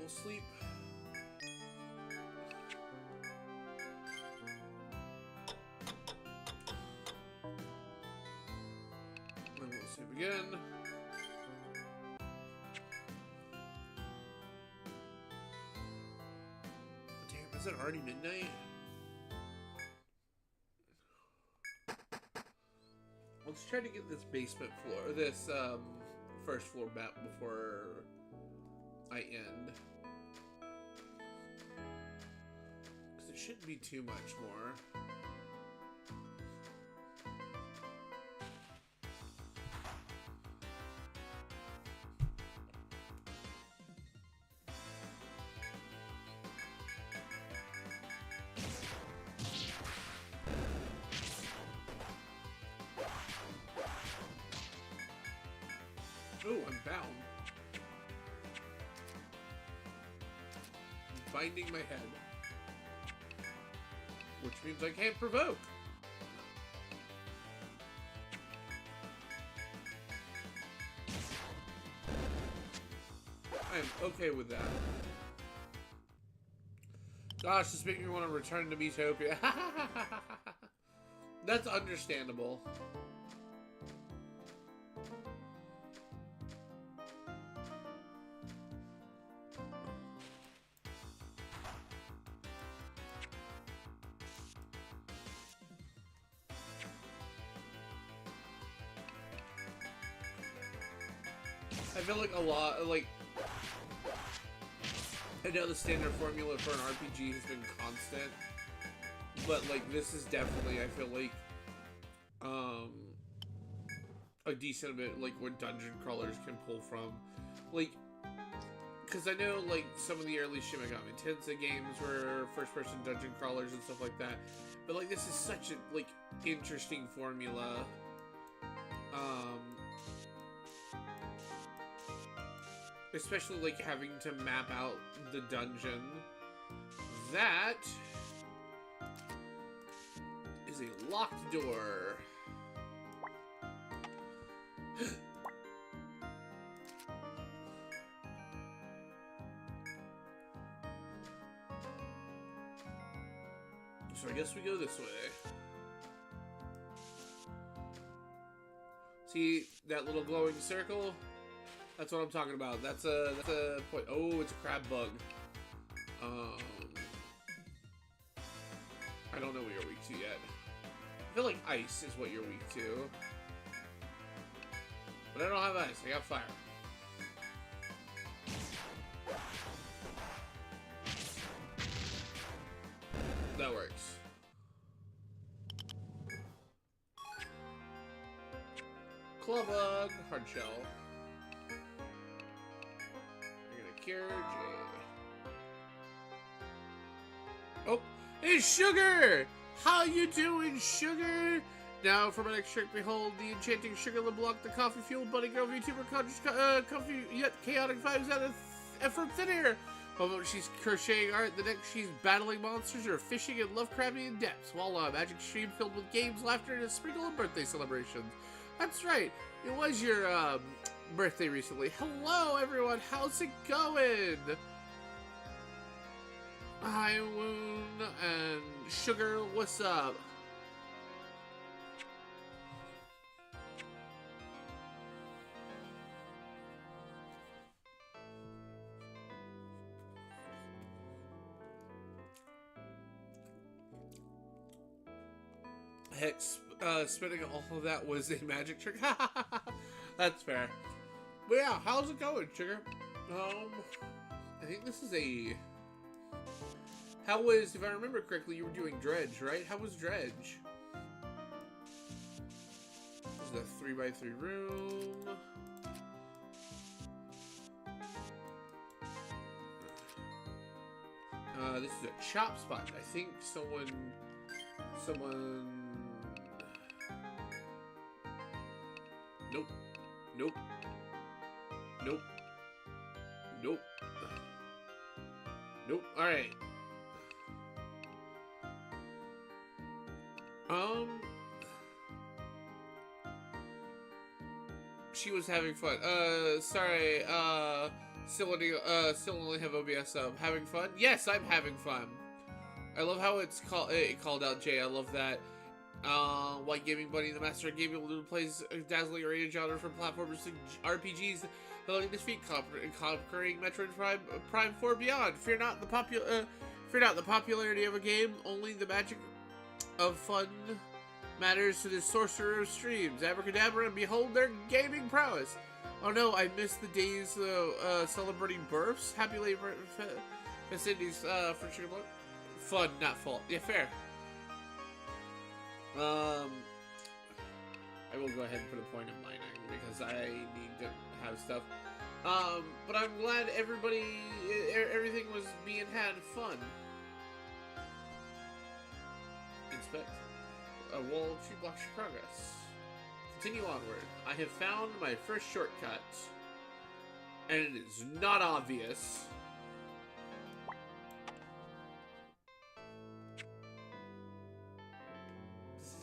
We'll sleep. Then we'll sleep again. Is it already midnight? Let's try to get this basement floor, this first floor map before I end. Because it shouldn't be too much more. Oh, I'm bound. I'm binding my head. Which means I can't provoke. I am okay with that. Gosh, this makes me want to return to Metopia. That's understandable. I feel like a lot, like, I know the standard formula for an RPG has been constant, but, like, this is definitely, I feel like, a decent bit, like, what dungeon crawlers can pull from. Like, because I know, like, some of the early Shin Megami Tensei games were first-person dungeon crawlers and stuff like that, but, like, this is such a, like, interesting formula. Especially, like, having to map out the dungeon. That is a locked door. So I guess we go this way. See that little glowing circle? That's what I'm talking about. That's a point. Oh, it's a crab bug. I don't know what you're weak to yet. I feel like ice is what you're weak to. But I don't have ice. I got fire. That works. Claw bug, hard shell. Cure J. Oh, it's Sugar! How you doing, Sugar? Now, for my next trick, behold the enchanting Sugar LeBlanc, the coffee-fueled bunny girl VTuber, conjures comfy yet chaotic vibes out of from thin air. One moment she's crocheting art, the next she's battling monsters or fishing in Lovecraftian depths. Voila, magic stream filled with games, laughter, and a sprinkle of birthday celebrations. That's right, it was your, birthday recently. Hello, everyone. How's it going? Hi, Woon and Sugar. What's up? Heck, spending all of that was a magic trick. That's fair. But yeah, how's it going, Sugar? I think this is a... How was, if I remember correctly, you were doing Dredge, right? How was Dredge? This is a 3x3 room. This is a chop spot. I think someone... Nope. Nope. Nope. Nope. Nope. Alright. She was having fun. Sorry, still only have OBS up. Having fun? Yes, I'm having fun. I love how it called out Jay. I love that. White Gaming Buddy, the master of gaming, who plays dazzling range genre from platformers to RPGs, building this feat, conquering Metroid Prime 4 beyond. Fear not the popularity of a game, only the magic of fun matters to this sorcerer of streams. Abracadabra, and behold their gaming prowess. Oh no, I missed the days celebrating births. Happy late festivities for Sugar Blood. Fun, not fault. Yeah, fair. I will go ahead and put a point in mining because I need to have stuff. But I'm glad everything was being had fun. Inspect. A wall of 2 blocks of progress. Continue onward. I have found my first shortcut. And it is not obvious.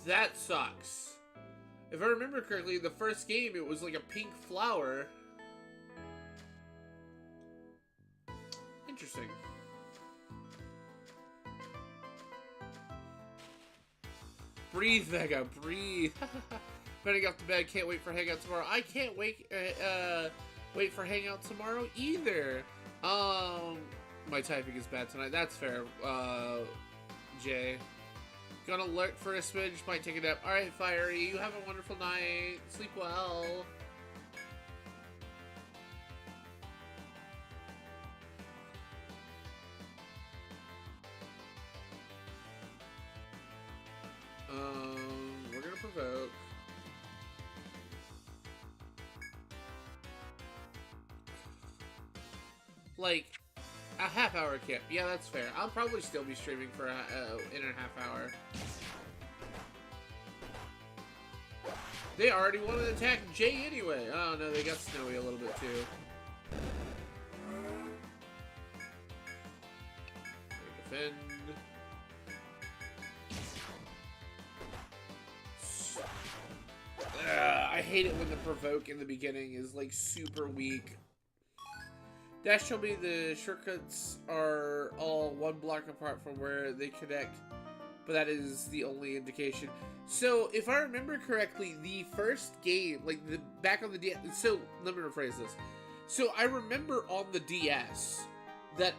That sucks. If I remember correctly, the first game, it was like a pink flower. Interesting. Breathe, Vega, breathe. Better get off to bed. Can't wait for hangout tomorrow. I can't wait for hangout tomorrow either. My typing is bad tonight. That's fair. Jay. Gonna lurk for a smidge. Might take a nap. All right, Fiery. You have a wonderful night. Sleep well. We're gonna provoke. Like, a half-hour camp. Yeah, that's fair. I'll probably still be streaming for in a half hour. They already wanted to attack Jay anyway. Oh no, they got Snowy a little bit too. Defend. I hate it when the provoke in the beginning is like super weak. Dash told me the shortcuts are all one block apart from where they connect, but that is the only indication. So, if I remember correctly, the first game, like back on the DS, so let me rephrase this. So, I remember on the DS that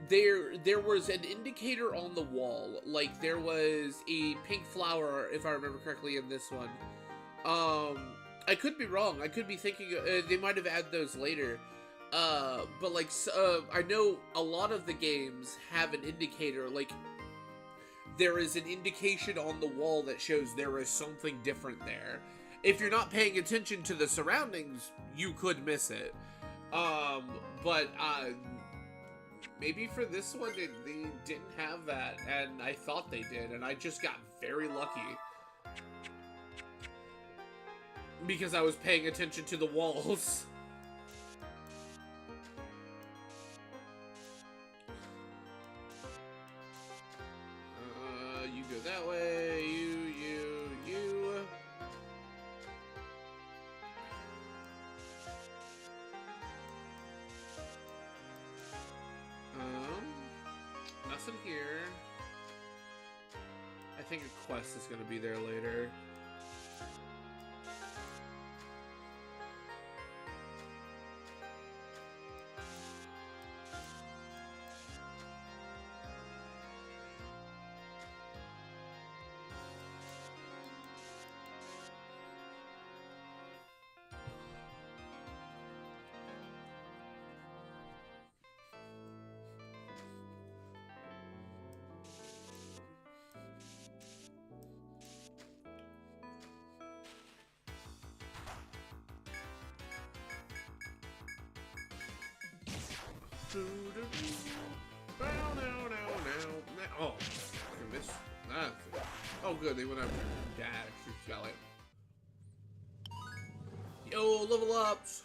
there was an indicator on the wall, like there was a pink flower, if I remember correctly, in this one. I could be wrong. I could be thinking they might have added those later. But like, I know a lot of the games have an indicator, like, there is an indication on the wall that shows there is something different there. If you're not paying attention to the surroundings, you could miss it. But, maybe for this one, they didn't have that, and I thought they did, and I just got very lucky. Because I was paying attention to the walls. You go that way, you. Nothing here. I think a quest is gonna be there later. Oh, I missed that. Oh, good. They went after Dash. Got it. Yo, level ups.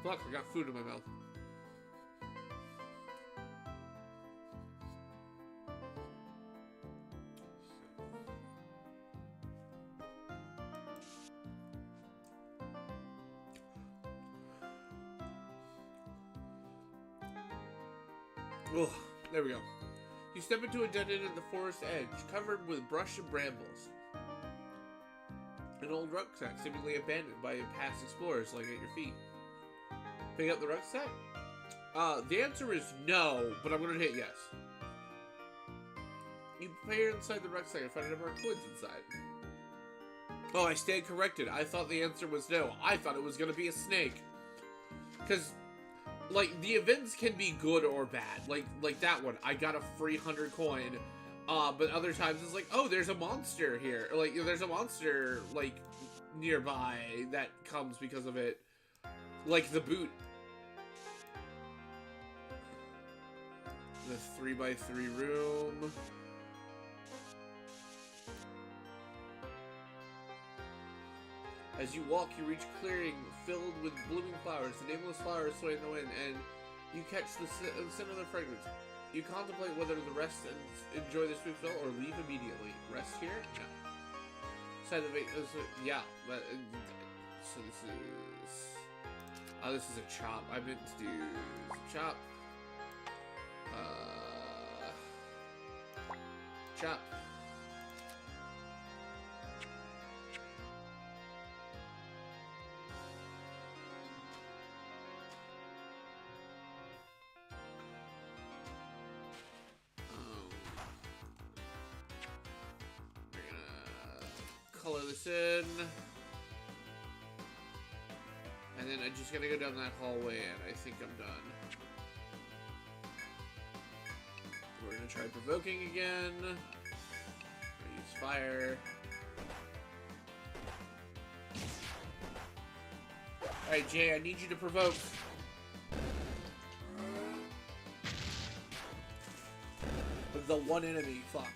Fuck, I got food in my mouth. Oh, there we go. You step into a dead end at the forest edge, covered with brush and brambles. An old rucksack, seemingly abandoned by past explorers, laying at your feet. Pick up the rucksack? The answer is no, but I'm gonna hit yes. You peer inside the rucksack and find a number of coins inside. Oh, I stand corrected. I thought the answer was no. I thought it was gonna be a snake. Because, like, the events can be good or bad. Like that one, I got a free 100 coin. But other times it's like, oh, there's a monster here. Like, there's a monster, like, nearby that comes because of it. Like the boot. The 3x3 room. As you walk, you reach a clearing filled with blooming flowers. The nameless flowers sway in the wind, and you catch the scent of their fragrance. You contemplate whether to rest and enjoy this sweet smell or leave immediately. Rest here? No. Side of the yeah, but so this is a chop. I meant to do chop. workshop. We're gonna color this in. And then I just gotta go down that hallway and I think I'm done. We're gonna try provoking again. Use fire. Alright, Jay, I need you to provoke. With the one enemy, fuck.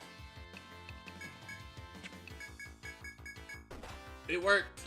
It worked.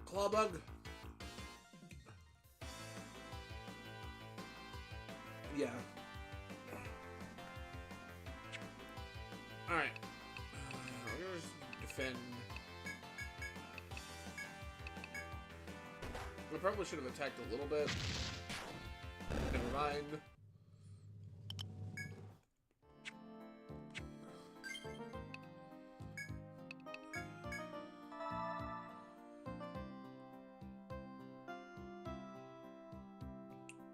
Clawbug. Yeah. Alright. I'm gonna defend. I probably should have attacked a little bit. Never mind.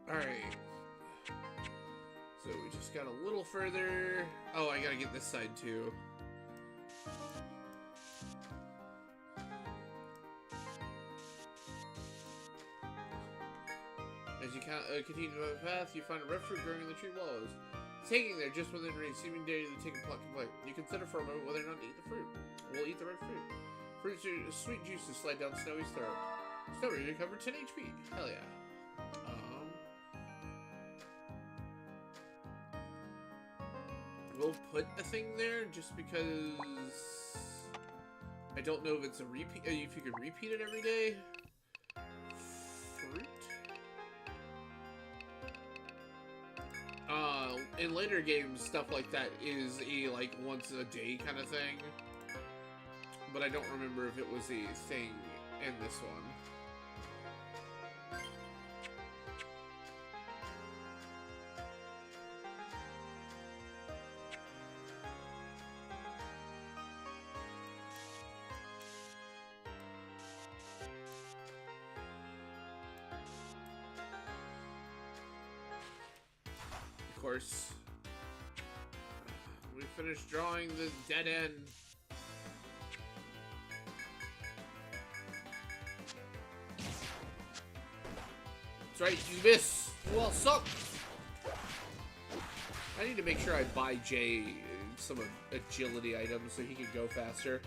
Alright. So we just got a little further. Oh, I gotta get this side too. As you continue the path, you find a red fruit growing in the tree walls. Taking there just within reach, seeming danger to take a pluck and play. You consider for a moment whether or not to eat the fruit. We'll eat the red fruit. Fruit's sweet juices slide down Snowy's throat. Snowy, you recover 10 HP. Hell yeah. We'll put a thing there just because I don't know if it's a repeat. If you can repeat it every day. Fruit. In later games, stuff like that is a like once a day kind of thing. But I don't remember if it was a thing in this one. Of course, we finished drawing the dead end. That's right, you miss. You all suck. I need to make sure I buy Jay some agility items so he can go faster.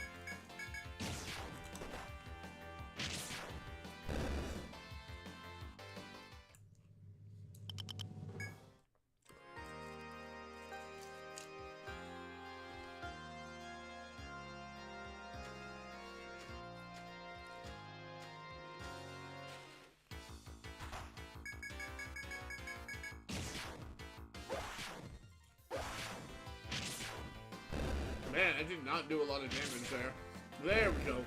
Man, I did not do a lot of damage there. There we go.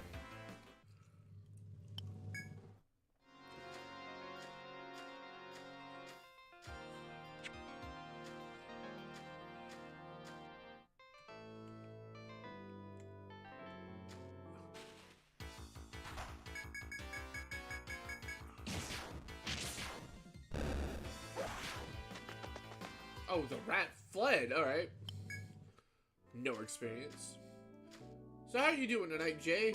Oh, the rat fled. All right. No experience. So how are you doing tonight, Jay?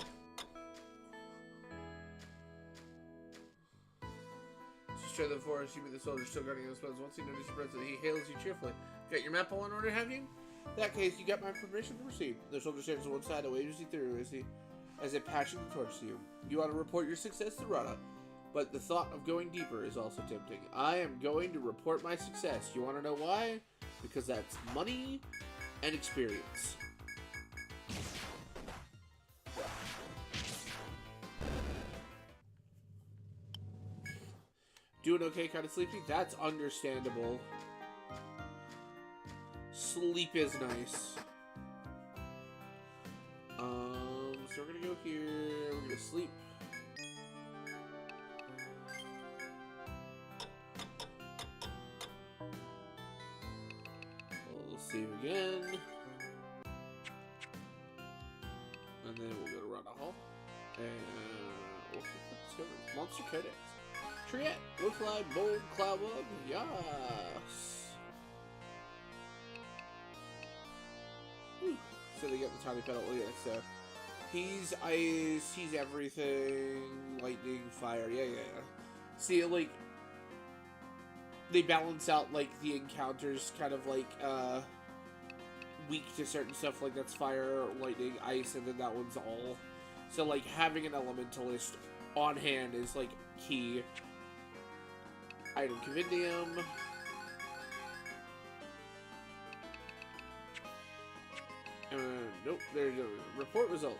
Just try the forest. You meet the soldier still guarding those spells. Once he notices your presence, he hails you cheerfully. Got your map all in order, have you? In that case, you got my permission to proceed. The soldier stands to one side and waves you through as they pass the torch to you. You ought to report your success to Rana. but the thought of going deeper is also tempting. I am going to report my success. You want to know why? Because that's money and experience. Doing okay, kind of sleepy? That's understandable. Sleep is nice. So we're gonna go here. We're gonna sleep. We'll save again. And then we'll go to Run Hall. And we'll discover Monster Codex. Triet, Woodfly, Bold, Cloudbug, yes! Whew. So they got the tiny pedal, yeah, so he's ice, he's everything, lightning, fire, yeah. See, like, they balance out, like, the encounters kind of, like, weak to certain stuff, like that's fire, lightning, ice, and then that one's all. So, like, having an elementalist on hand is, like, key. Item Convidium. Nope, there you go. Report results.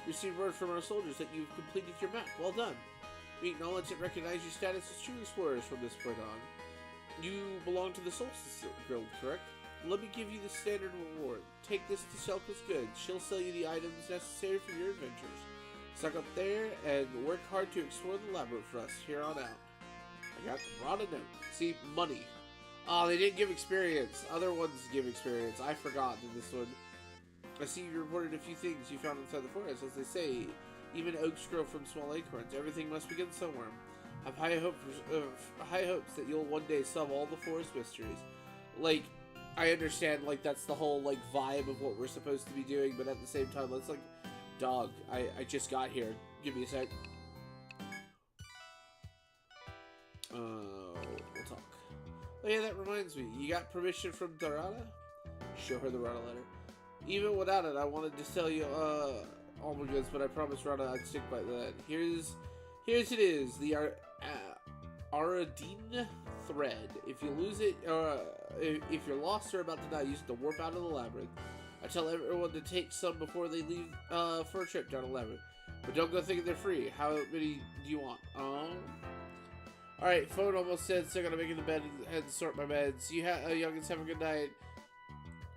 Received word from our soldiers that you've completed your map. Well done. We acknowledge and recognize your status as true explorers from this point on. You belong to the Solstice Guild, correct? Let me give you the standard reward. Take this to Shelka's Goods. She'll sell you the items necessary for your adventures. Suck up there and work hard to explore the labyrinth for us here on out. I got the Rada note. See, money. Oh, they didn't give experience. Other ones give experience. I forgot that this one. I see you reported a few things you found inside the forest. As they say, even oaks grow from small acorns. Everything must begin somewhere. I have high hopes that you'll one day solve all the forest mysteries. Like, I understand, like, that's the whole, like, vibe of what we're supposed to be doing, but at the same time, let's, like, dog, I just got here. Give me a sec. We'll talk. Oh yeah, that reminds me. You got permission from Dorada? Show her the Rada letter. Even without it, I wanted to sell you, all my goods, but I promised Rada I'd stick by that. Here's it is. The Aradine thread. If you lose it, if you're lost or about to die, use it to warp out of the labyrinth. I tell everyone to take some before they leave for a trip down the labyrinth. But don't go thinking they're free. How many do you want? Alright, phone almost said, so I gotta make it to bed and sort my meds. You youngins have a good night.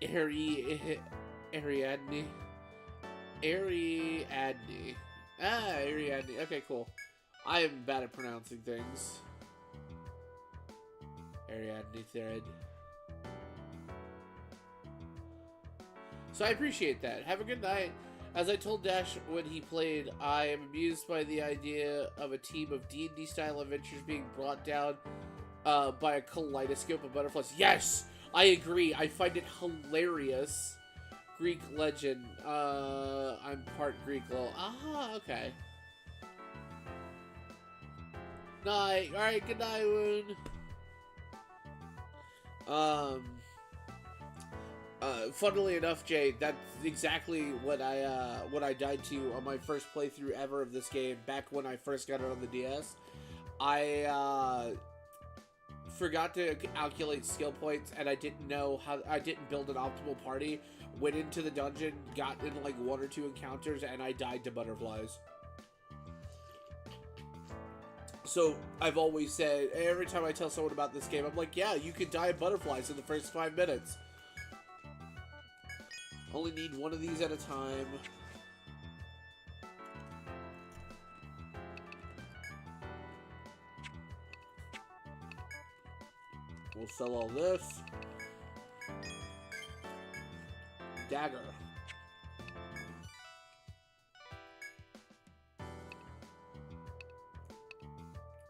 Ariadne. Ah, Ariadne. Okay, cool. I am bad at pronouncing things. Ariadne thread. So I appreciate that. Have a good night. As I told Dash when he played, I am amused by the idea of a team of D&D style adventures being brought down by a kaleidoscope of butterflies. Yes! I agree. I find it hilarious. Greek legend. I'm part Greek. Ah, okay. Night. Alright, good night, Woon. Funnily enough, Jay, that's exactly what I died to on my first playthrough ever of this game, back when I first got it on the DS. I forgot to calculate skill points, and I didn't build an optimal party. Went into the dungeon, got in like 1 or 2 encounters, and I died to butterflies. So, I've always said, every time I tell someone about this game, I'm like, yeah, you could die of butterflies in the first 5 minutes. Only need one of these at a time. We'll sell all this. Dagger.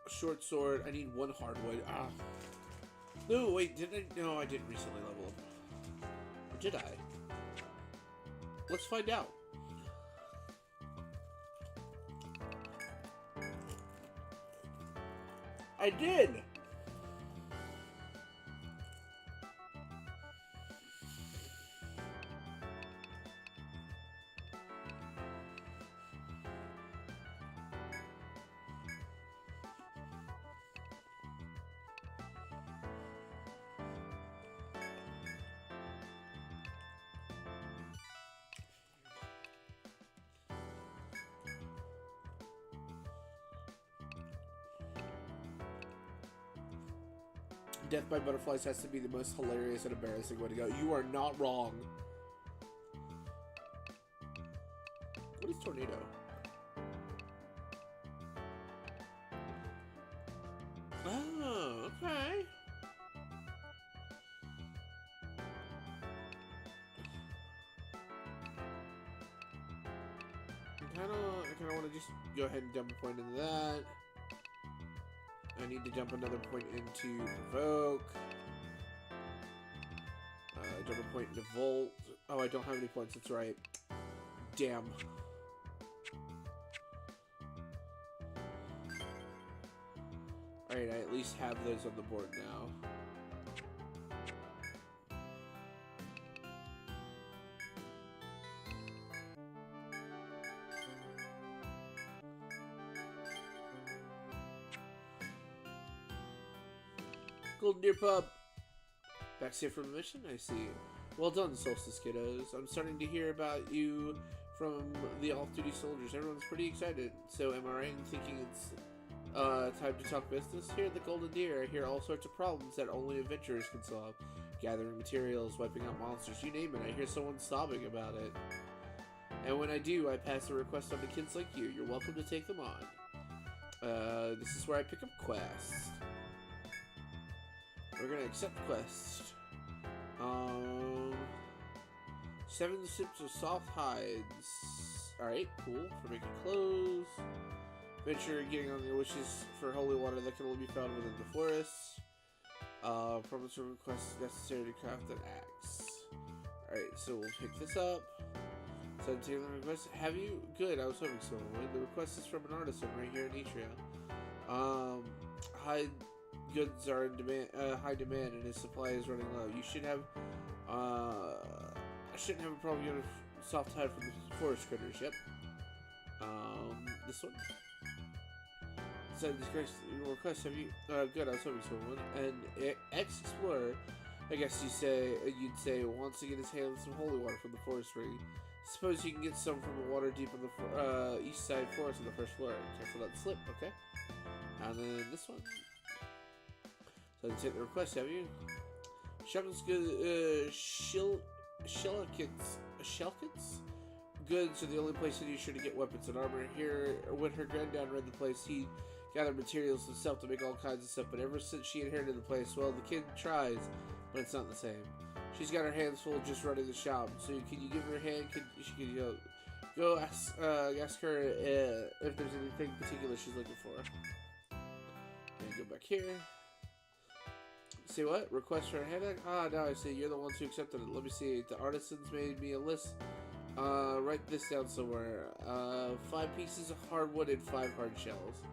Short sword. I need 1 hardwood. Ah. No, wait, no, I didn't recently level up. Or did I? Let's find out. I did! death by butterflies has to be the most hilarious and embarrassing way to go. You are not wrong. What is tornado? Oh, okay. I kind of want to just go ahead and dump a point into that. I need to dump another point into provoke. Dump a point into volt. Oh, I don't have any points. That's right. Damn. Alright, I at least have those on the board now. Golden Deer Pub. Back safe from the mission, I see. Well done, Solstice kiddos. I'm starting to hear about you from the off-duty soldiers. Everyone's pretty excited. So am I right in thinking it's time to talk business? Here at the Golden Deer, I hear all sorts of problems that only adventurers can solve. Gathering materials, wiping out monsters, you name it. I hear someone sobbing about it. And when I do, I pass a request on to kids like you. You're welcome to take them on. This is where I pick up quests. We're gonna accept quest. 7 sips of soft hides. Alright, cool. For making clothes. Venture getting on your wishes for holy water that can only be found within the forests. Promise a request necessary to craft an axe. Alright, so we'll pick this up. So I'm taking the request. Have you? Good, I was hoping so. The request is from an artisan right here in Etrian. Hide goods are in demand, high demand, and his supply is running low. You should have, I shouldn't have a problem getting a soft hide from the forest critters. Yep. This one. So this request, have you? Good. I was hoping someone. And ex-explorer, I guess you'd say wants to get his hands on some holy water from the forest ring. Suppose you can get some from the water deep in the east side forest on the first floor. Careful not to slip. Okay. And then this one. So I take the request, have you? Shelkits goods are the only place that you sure to get weapons and armor. Here, when her granddad ran the place, he gathered materials himself to make all kinds of stuff. But ever since she inherited the place, well, the kid tries, but it's not the same. She's got her hands full just running the shop. So can you give her a hand? She could go ask her if there's anything particular she's looking for. And go back here. See what? Request for a hand? Ah, now I see. You're the ones who accepted it. Let me see. The artisans made me a list. Write this down somewhere. 5 pieces of hardwood and 5 hard shells.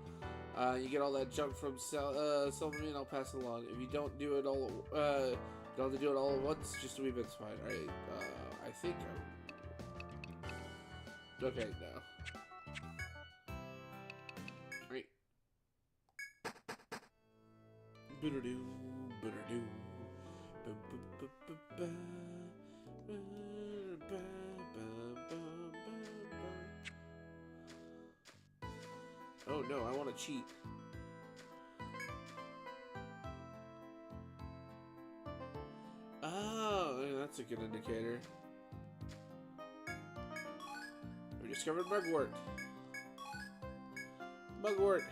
You get all that junk from selling me, and I'll pass it along. If you don't do it all, you don't have to do it all at once. Just a wee bit's fine. All right. I think I'm okay now. Right. Boo-doo-doo. Oh no, I want to cheat. Oh, that's a good indicator. We discovered mugwort. Mugwort.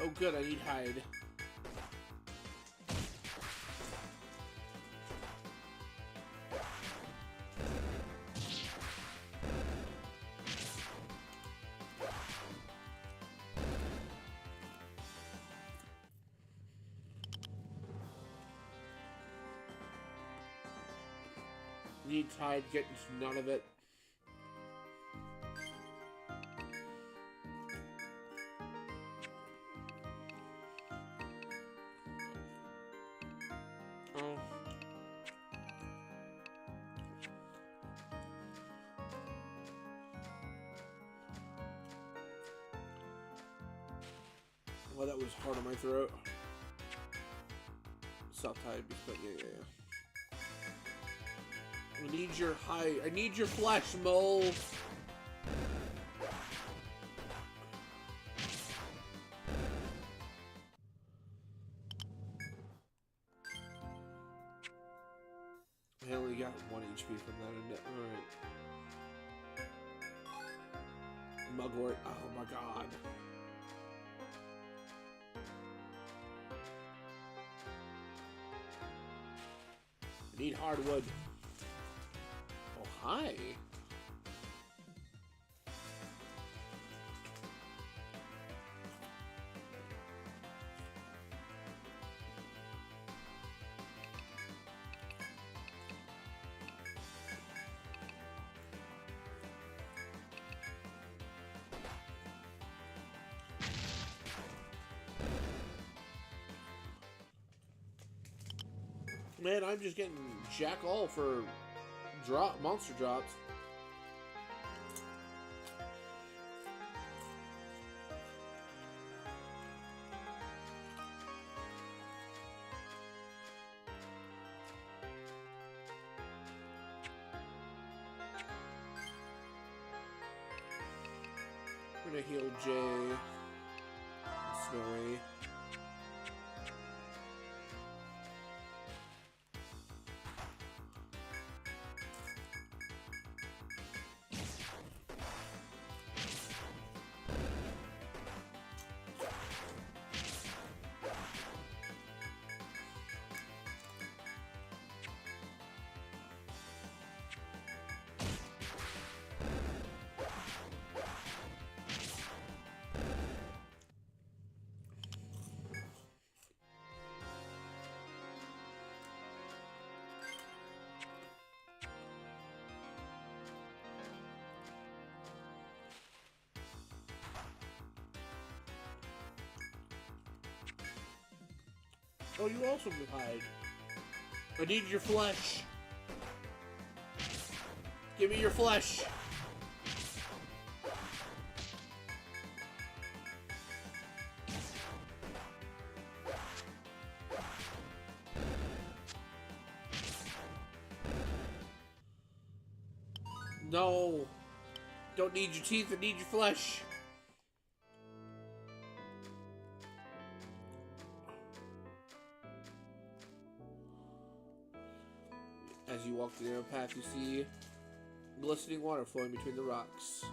Oh good, I need hide. Need hide, get none of it. Oh, that was hard on my throat. Self-tied, but yeah. I need your flesh, mole. I only got 1 HP from that. Alright. Mugwort. Oh my god. I need hardwood. Oh, hi. Man, I'm just getting jack all for monster drops. I'm gonna heal Jay. Snowy. Oh, you also can hide. I need your flesh. Give me your flesh. No. Don't need your teeth, I need your flesh. As you walk the narrow path, you see glistening water flowing between the rocks.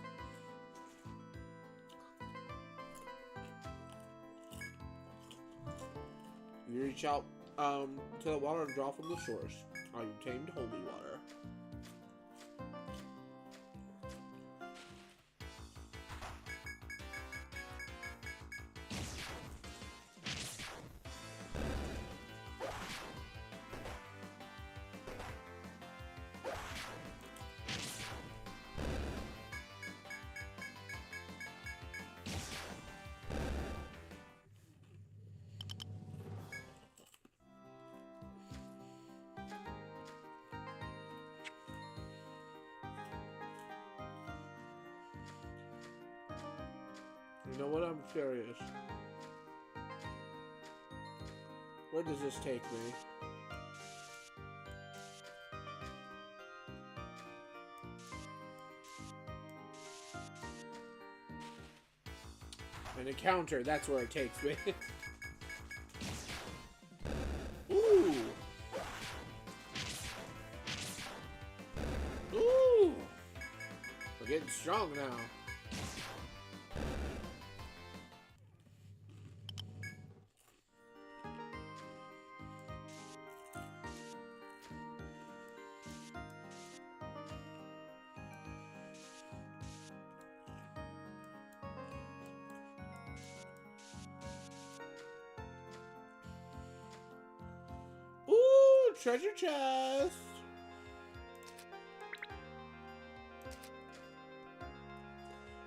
You reach out to the water and draw from the source. Are you tamed holy water? You know what? I'm curious. Where does this take me? An encounter, that's where it takes me. Ooh! Ooh! We're getting strong now. Treasure chest!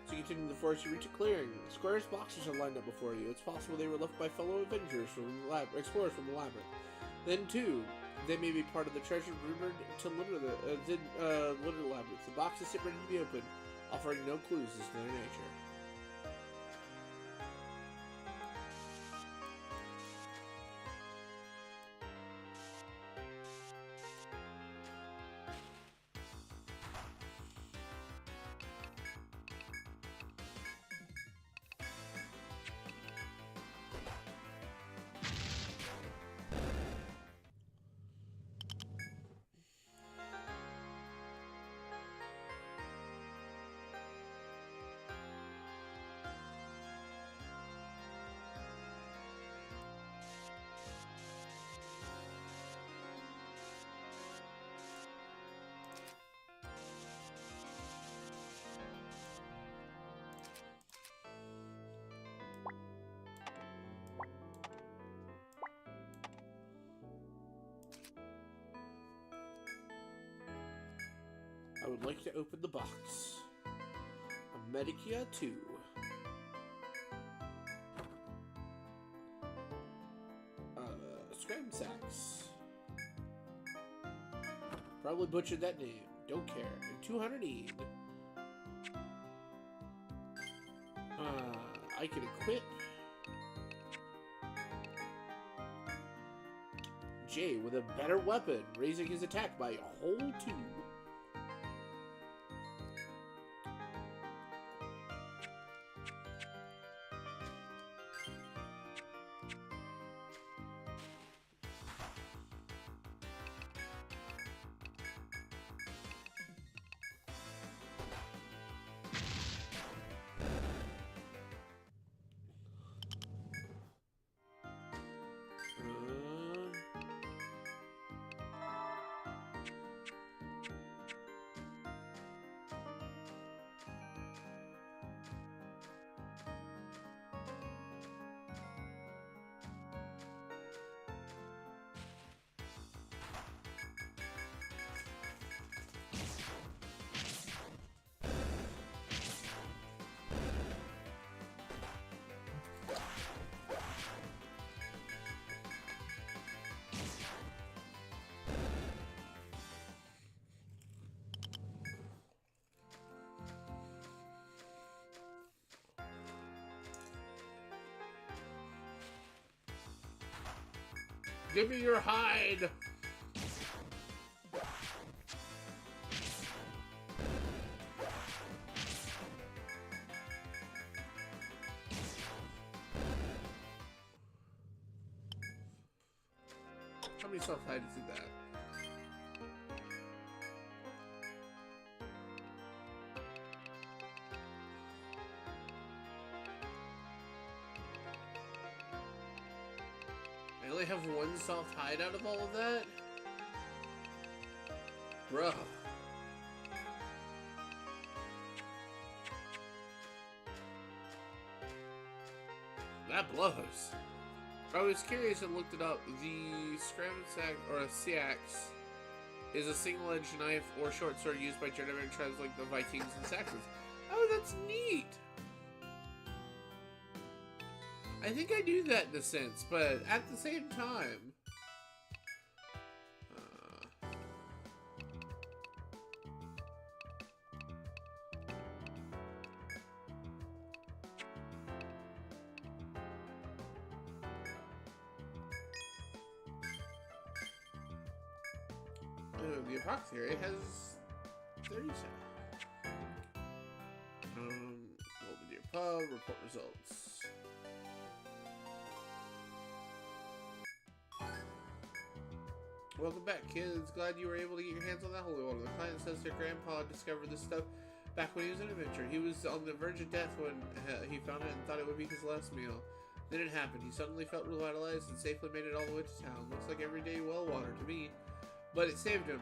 So you continue the forest, you reach a clearing. Squares boxes are lined up before you. It's possible they were left by fellow adventurers from the explorers from the labyrinth. Then, too, they may be part of the treasure rumored to litter the labyrinth. The boxes sit ready to be opened, offering no clues as to their nature. I would like to open the box. A Medicare 2. Scram Sacks. Probably butchered that name. Don't care. And 200 E. I can equip Jay with a better weapon, raising his attack by a whole 2. Give me your hide! How many soft hides did that? I only have one soft hide out of all of that? Bruh. That blows. I was curious and looked it up. The scram sack, or a seax, is a single-edged knife or short sword used by German tribes like the Vikings and Saxons. Oh, that's neat! I think I do that in a sense, but at the same time... the apothecary has 30 seconds. Open your pub, report results. Welcome back, kids. Glad you were able to get your hands on that holy water. The client says their grandpa discovered this stuff back when he was an adventurer. He was on the verge of death when he found it and thought it would be his last meal. Then it happened. He suddenly felt revitalized and safely made it all the way to town. Looks like everyday well water to me. But it saved him.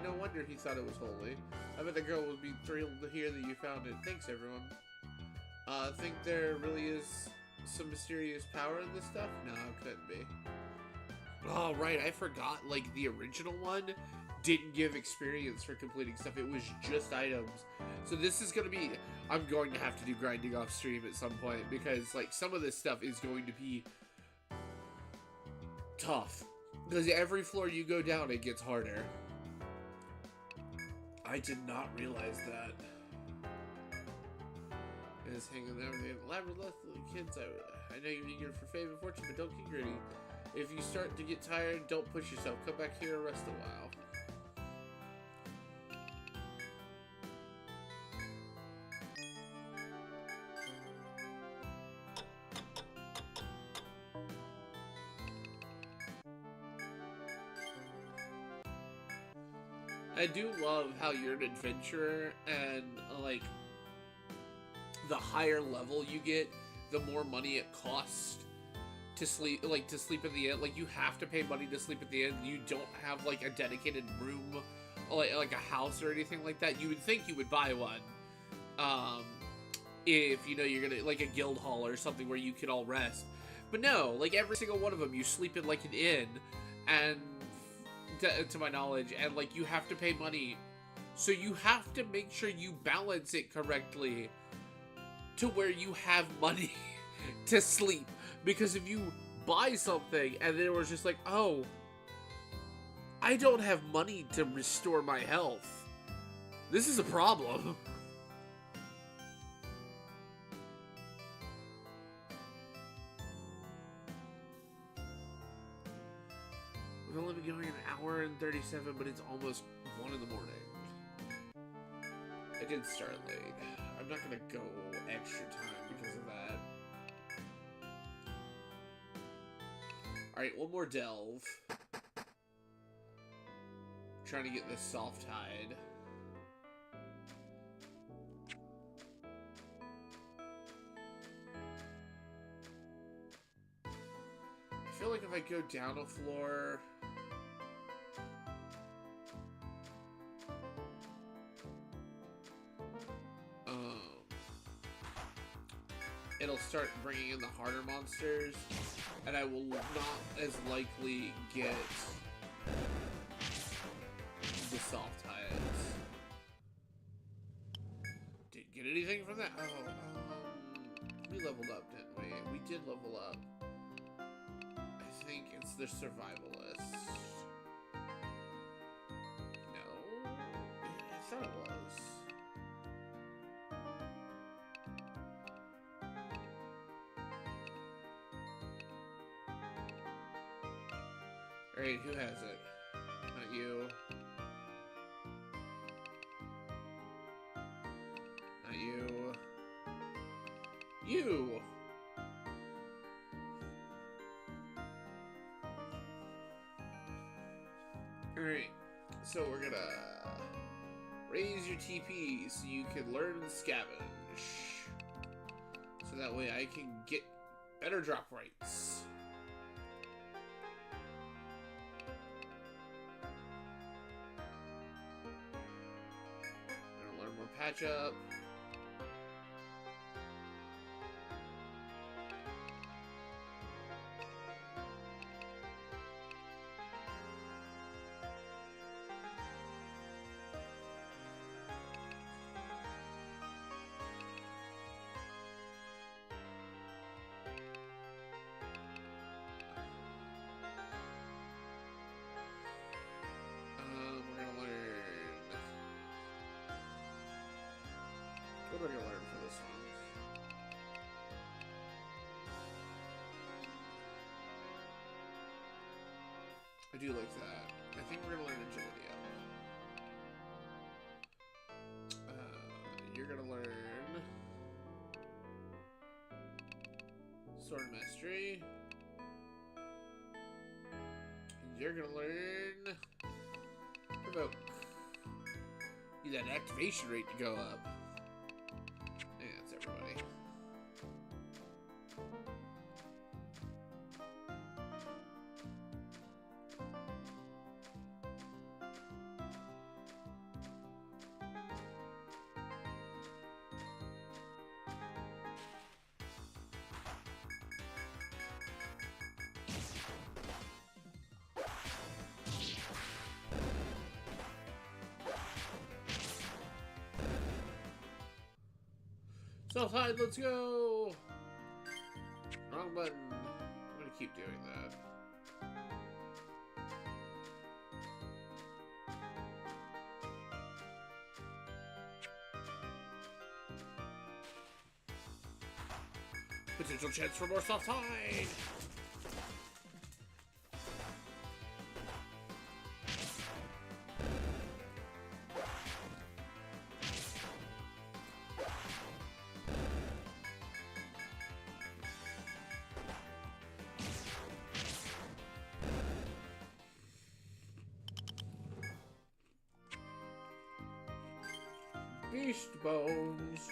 No wonder he thought it was holy. I bet the girl would be thrilled to hear that you found it. Thanks, everyone. Think there really is some mysterious power in this stuff? No, it couldn't be. Oh, right. I forgot, like, the original one didn't give experience for completing stuff. It was just items. So this is going to be... I'm going to have to do grinding off stream at some point because, like, some of this stuff is going to be tough. Because every floor you go down, it gets harder. I did not realize that. It's hanging there with the labyrinth, kids. I know you're eager for fame and fortune, but don't get greedy. If you start to get tired, don't push yourself. Come back here and rest a while. I do love how you're an adventurer and, like, the higher level you get, the more money it costs to sleep, like, to sleep at the inn. Like, you have to pay money to sleep at the inn. You don't have, like, a dedicated room, like a house or anything like that. You would think you would buy one, if, you know, you're gonna, like, a guild hall or something where you can all rest. But no, like, every single one of them, you sleep in, like, an inn, and... To my knowledge, and like you have to pay money So you have to make sure you balance it correctly to where you have money to sleep. Because if you buy something and then it was just like, oh, I don't have money to restore my health, this is a problem. We've only been going an hour and 37, but it's almost 1 in the morning. I did start late. I'm not gonna go extra time because of that. Alright, one more delve. Trying to get this soft hide. I feel like if I go down a floor... it'll start bringing in the harder monsters, and I will not as likely get the soft hides. Didn't get anything from that? Oh, we leveled up, didn't we? We did level up. I think it's the survivalist. No? I thought it was. Alright, who has it? Not you. Not you. You! Alright, so we're gonna raise your TP so you can learn scavenge. So that way I can get better drop rates. Patch up. We're gonna learn. What am I gonna learn for this one? I do like that. I think we're gonna learn agility up. You're gonna learn sword mastery. And you're gonna learn provoke. Need that activation rate to go up. Everybody. Self hide, let's go! Wrong button. I'm gonna keep doing that. Potential chance for more soft hide! Beast bones.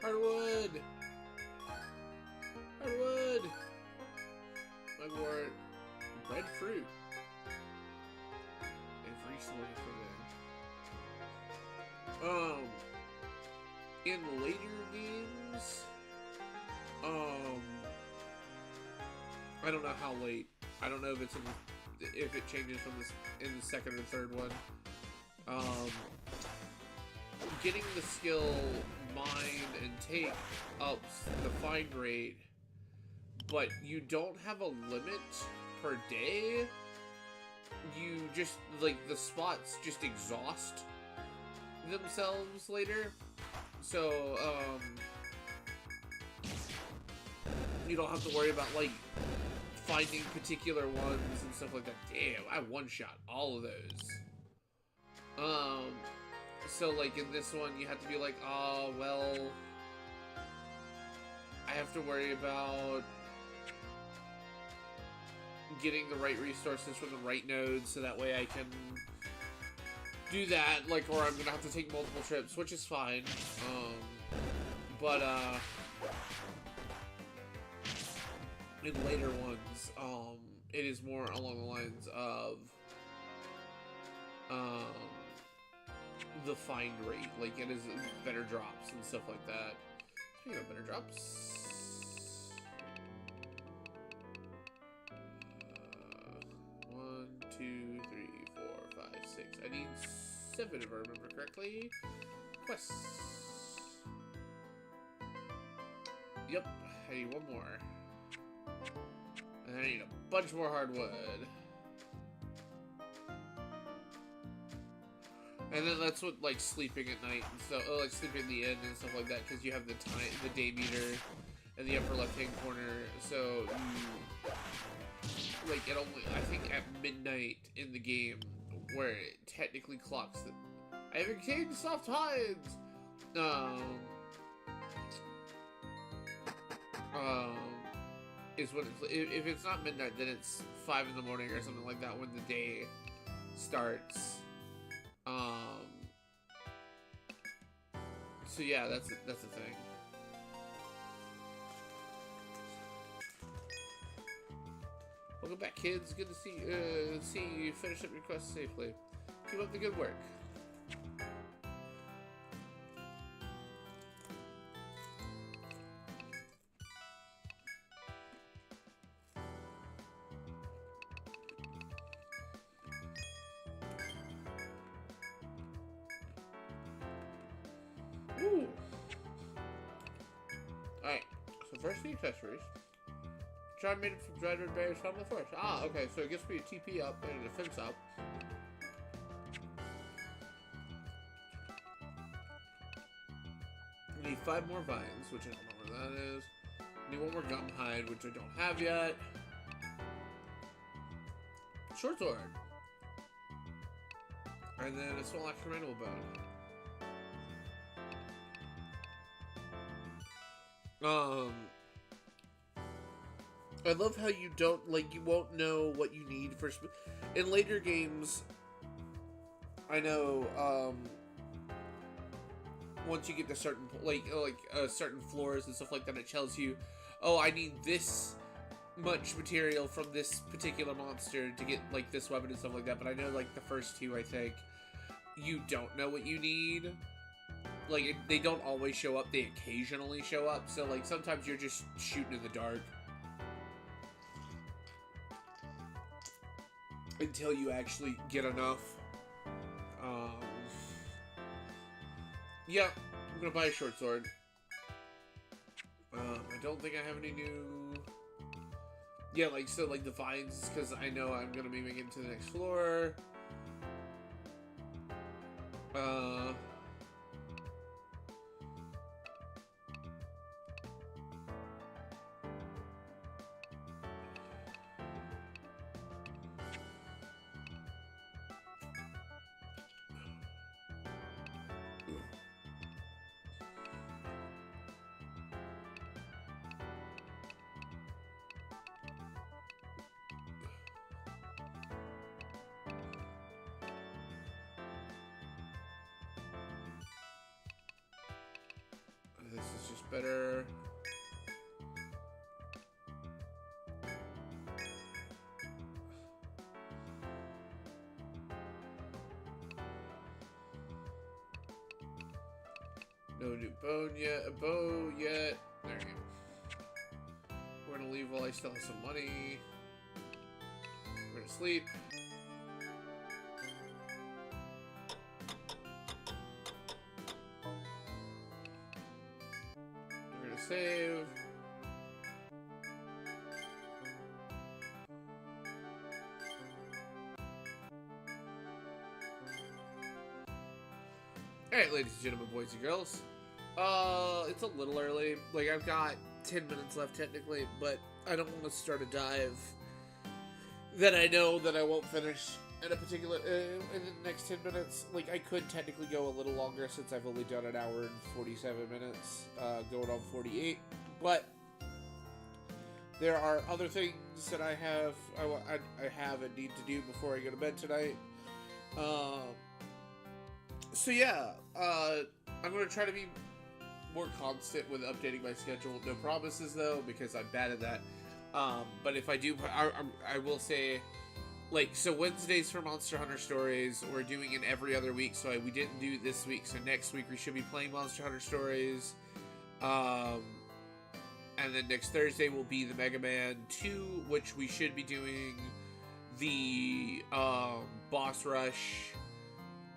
Hardwood! Hardwood! Mugwort. Red fruit. And free swimming for there. In later games, I don't know how late. I don't know if it's if it changes from this in the second or third one. Getting the skill Mind and Take ups the find rate, but you don't have a limit per day. You just, like, the spots just exhaust themselves later. So, you don't have to worry about, like, finding particular ones and stuff like that. Damn, I one-shot all of those. So, like, in this one, you have to be like, oh, well, I have to worry about getting the right resources from the right nodes, so that way I can do that, like, or I'm gonna have to take multiple trips, which is fine. But in later ones, it is more along the lines of, the find rate. Like, it is better drops and stuff like that. Speaking of better drops, 1, 2, 3, 4, 5, 6. I need 7 if I remember correctly. Quests. Yep, I need 1 more. And I need a bunch more hardwood. And then that's what, like, sleeping at night and stuff, like, sleeping in the inn and stuff like that, because you have the time, the day meter in the upper left-hand corner, so you, like, it only, I think at midnight in the game, where it technically clocks the, I have obtained soft hides! Is when it's, if it's not midnight, then it's 5 in the morning or something like that when the day starts. So yeah, that's the thing. Welcome back, kids. Good to see you finish up your quest safely. Keep up the good work. Ooh. Alright, so first the accessories. Charm made from dried red berries from the forest. Ah, okay, so it gives me a TP up and a defense up. I need 5 more vines, which I don't know where that is. I need 1 more gum hide, which I don't have yet. Short sword. And then a small action mandible bone. I love how you don't, like, you won't know what you need for, in later games, I know, once you get to certain, certain floors and stuff like that, it tells you, oh, I need this much material from this particular monster to get, like, this weapon and stuff like that, but I know, like, the first 2, I think, you don't know what you need. Like, they don't always show up, they occasionally show up, so, like, sometimes you're just shooting in the dark. Until you actually get enough. Yeah, I'm gonna buy a short sword. I don't think I have any new... Yeah, like, so, like, the vines, because I know I'm gonna be moving into the next floor. just better. No new bow yet. There you go. We're gonna leave while I still have some money. We're gonna sleep. We're gonna save. Alright, ladies and gentlemen, boys and girls. It's a little early. Like, I've got 10 minutes left technically, but I don't want to start a dive that I know that I won't finish in a particular, in the next 10 minutes. Like, I could technically go a little longer since I've only done an hour and 47 minutes, going on 48, but there are other things that I have and need to do before I go to bed tonight. So yeah, I'm going to try to be more constant with updating my schedule. No promises, though, because I'm bad at that. But if I do, I will say, like, so Wednesdays for Monster Hunter Stories, we're doing it every other week, so we didn't do it this week, so next week we should be playing Monster Hunter Stories. And then next Thursday will be the Megaman 2, which we should be doing the boss rush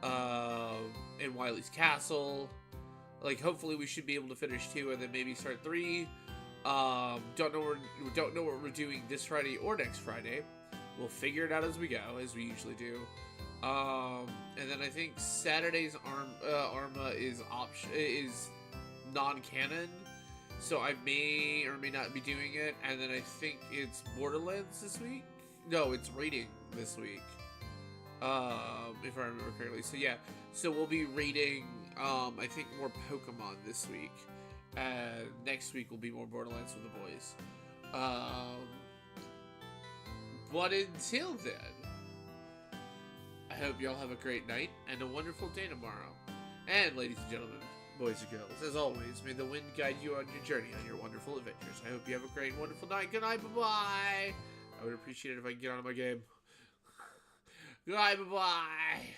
in Wily's Castle. Like, hopefully we should be able to finish 2 and then maybe start 3. Don't know what we're doing this Friday or next Friday. We'll figure it out as we go, as we usually do. And then I think Saturday's Arma is non-canon, so I may or may not be doing it. And then I think it's Borderlands this week. No, it's raiding this week. If I remember correctly. So yeah, so we'll be raiding, I think more Pokemon this week. And next week will be more Borderlands with the boys. But until then, I hope y'all have a great night and a wonderful day tomorrow. And ladies and gentlemen, boys and girls, as always, may the wind guide you on your journey, on your wonderful adventures. I hope you have a great, wonderful night. Good night, bye-bye. I would appreciate it if I could get on my game. Goodbye, bye-bye.